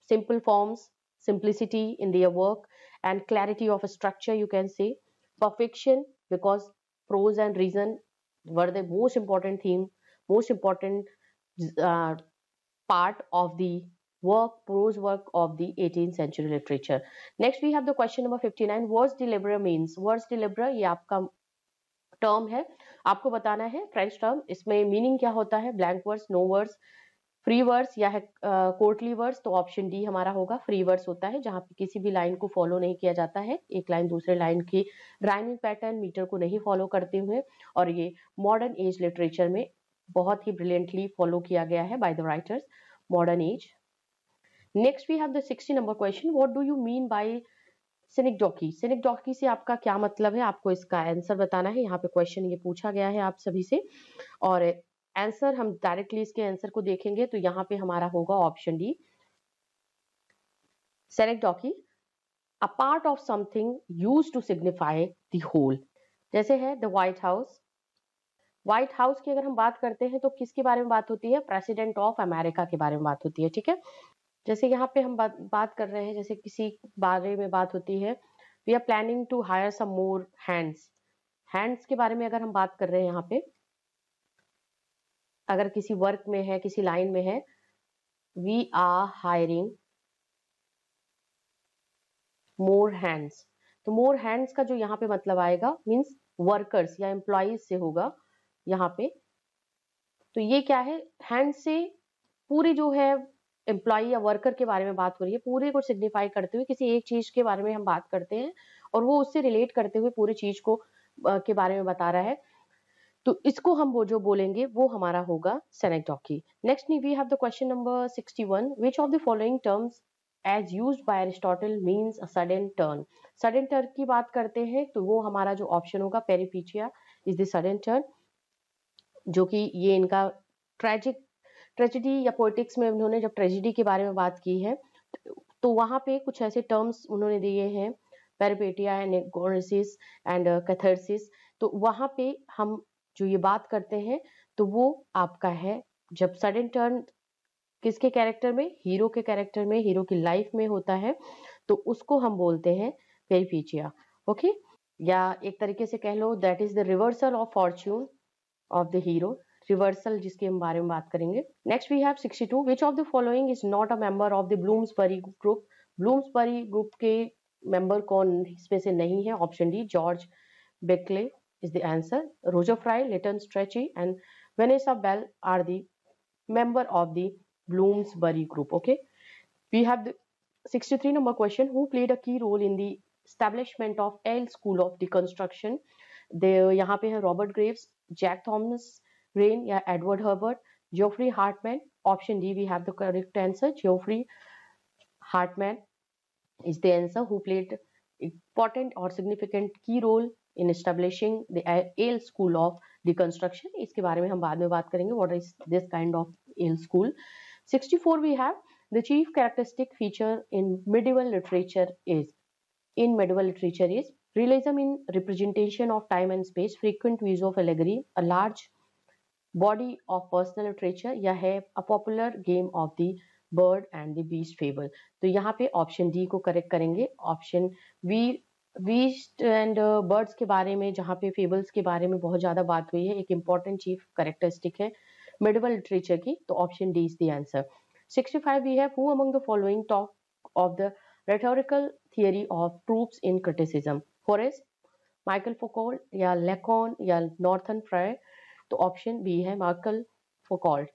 simple forms, simplicity in their work, and clarity of structure, you can say. Perfection, because prose and reason were the most important theme, most important uh, part of the prose work of the 18th century literature. Next we have the question number 59. Vers de libre means, vers de libre ये आपका term है, आपको बताना है French term, इसमें meaning क्या होता है, blank verse, no verse, free verse या है कोर्टली वर्स। तो ऑप्शन डी हमारा होगा, फ्री वर्स होता है जहां पे किसी भी लाइन को फॉलो नहीं किया जाता है, एक लाइन दूसरे लाइन की राइमिंग पैटर्न मीटर को नहीं फॉलो करते हुए, और ये मॉडर्न एज लिटरेचर में बहुत ही ब्रिलियंटली फॉलो किया गया है by the writers modern age. Next we have the 60 number question, what do you mean by synecdoche. Synecdoche से आपका क्या मतलब है, आपको इसका आंसर बताना है। यहाँ पे क्वेश्चन ये पूछा गया है आप सभी से, और आंसर हम डायरेक्टली इसके आंसर को देखेंगे तो यहाँ पे हमारा होगा option D, synecdoche a part of something used to signify the whole. जैसे है the White House, White House की अगर हम बात करते हैं तो किसके बारे में बात होती है, प्रेसिडेंट ऑफ अमेरिका के बारे में बात होती है, ठीक है। जैसे यहाँ पे हम बात कर रहे हैं, जैसे किसी बारे में बात होती है, we are planning to hire some more hands, hands के बारे में अगर हम बात कर रहे हैं यहाँ पे, अगर किसी वर्क में है, किसी लाइन में है, we are hiring more hands, तो मोर हैंड्स का जो यहाँ पे मतलब आएगा मीन्स वर्कर्स या एम्प्लॉइज से होगा यहाँ पे। तो ये क्या है, हैंड से पूरी जो है एम्प्लॉय या वर्कर के बारे में बात हो रही है, पूरे को सिग्निफाई करते हुए किसी एक चीज के बारे में हम बात करते हैं और वो उससे रिलेट करते हुए पूरी चीज को के बारे में बता रहा है, तो इसको हम वो जो बोलेंगे वो हमारा होगा synecdoche. Next we have the question number 61, which of the following terms as used by Aristotle means a sudden turn. Sudden turn की बात करते हैं तो वो हमारा जो ऑप्शन होगा पेरिपीचिया इज द सडन टर्न, जो कि ये इनका ट्रेजेडी या पोएटिक्स में उन्होंने जब ट्रेजेडी के बारे में बात की है तो वहां पे कुछ ऐसे टर्म्स उन्होंने दिए हैं, पेरिपेटिया एंड गोरेसिस एंड कैथारसिस। तो वहां पे हम जो ये बात करते हैं तो वो आपका है जब सडन टर्न किसके कैरेक्टर में, हीरो के कैरेक्टर में, हीरो की लाइफ में होता है, तो उसको हम बोलते हैं पेरिपेचिया, ओके। या एक तरीके से कह लो that is the reversal of fortune of the hero, reversal जिसके हम बारे में बात करेंगे। Next we have 62, which of the following is not a member of the Bloomsbury group. Bloomsbury group के मेंबर कौन इसमें से नहीं है, option D George Berkeley is the answer. Roger Fry, Lytton Strachey and Vanessa Bell are the member of the Bloomsbury group. Okay, we have the 63 number question, who played a key role in the establishment of Yale School of Deconstruction। यहाँ पे है Robert Graves, Jack Thomas Grain या Edward Herbert, Geoffrey Hartman. Option D we have the correct answer, Geoffrey Hartman is the answer, who played important or significant key role in establishing the Yale School of Deconstruction। इसके बारे में हम बाद में बात करेंगे, what is this kind of Yale School। 64 we have, the chief characteristic feature in medieval literature is, in medieval literature is realism in representation of time and space, frequent use of allegory, a large body of personal literature, या है a popular game of the bird and the beast fable। तो यहाँ पे option D को correct करेंगे, option beast and birds के बारे में, जहाँ पे फेबल्स के बारे में बहुत ज्यादा बात हुई है, एक इंपॉर्टेंट चीफ कैरेक्टरिस्टिक है मेडिवल लिटरेचर की, तो option D is the answer. 65 we have, who among the following talk of the rhetorical theory of troops in criticism, Horace, Michael Foucault या लेकॉन या नॉर्थन फ्राई। तो option B है Michael Foucault,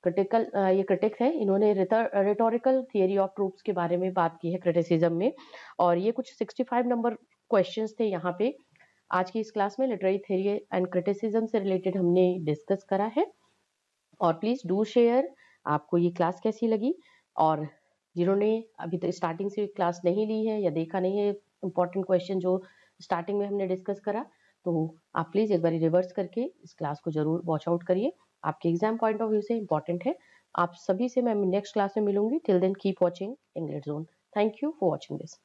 critical ये critics है, इन्होंने rhetorical theory of troops के बारे में बात की है क्रिटिसिज्म में। और ये कुछ 65 नंबर क्वेश्चंस थे यहाँ पे आज की इस क्लास में, लिटरेरी थियरी एंड क्रिटिसिज्म से रिलेटेड हमने डिस्कस करा है। और प्लीज डू शेयर आपको ये क्लास कैसी लगी, और जिन्होंने अभी तक स्टार्टिंग से क्लास नहीं ली है या देखा नहीं है इंपॉर्टेंट क्वेश्चन जो स्टार्टिंग में हमने डिस्कस करा, तो आप प्लीज एक बार रिवर्स करके इस क्लास को जरूर वॉच आउट करिए, आपके एग्जाम पॉइंट ऑफ व्यू से इंपॉर्टेंट है। आप सभी से मैं नेक्स्ट क्लास में मिलूंगी, till then keep watching English zone. Thank you for watching this.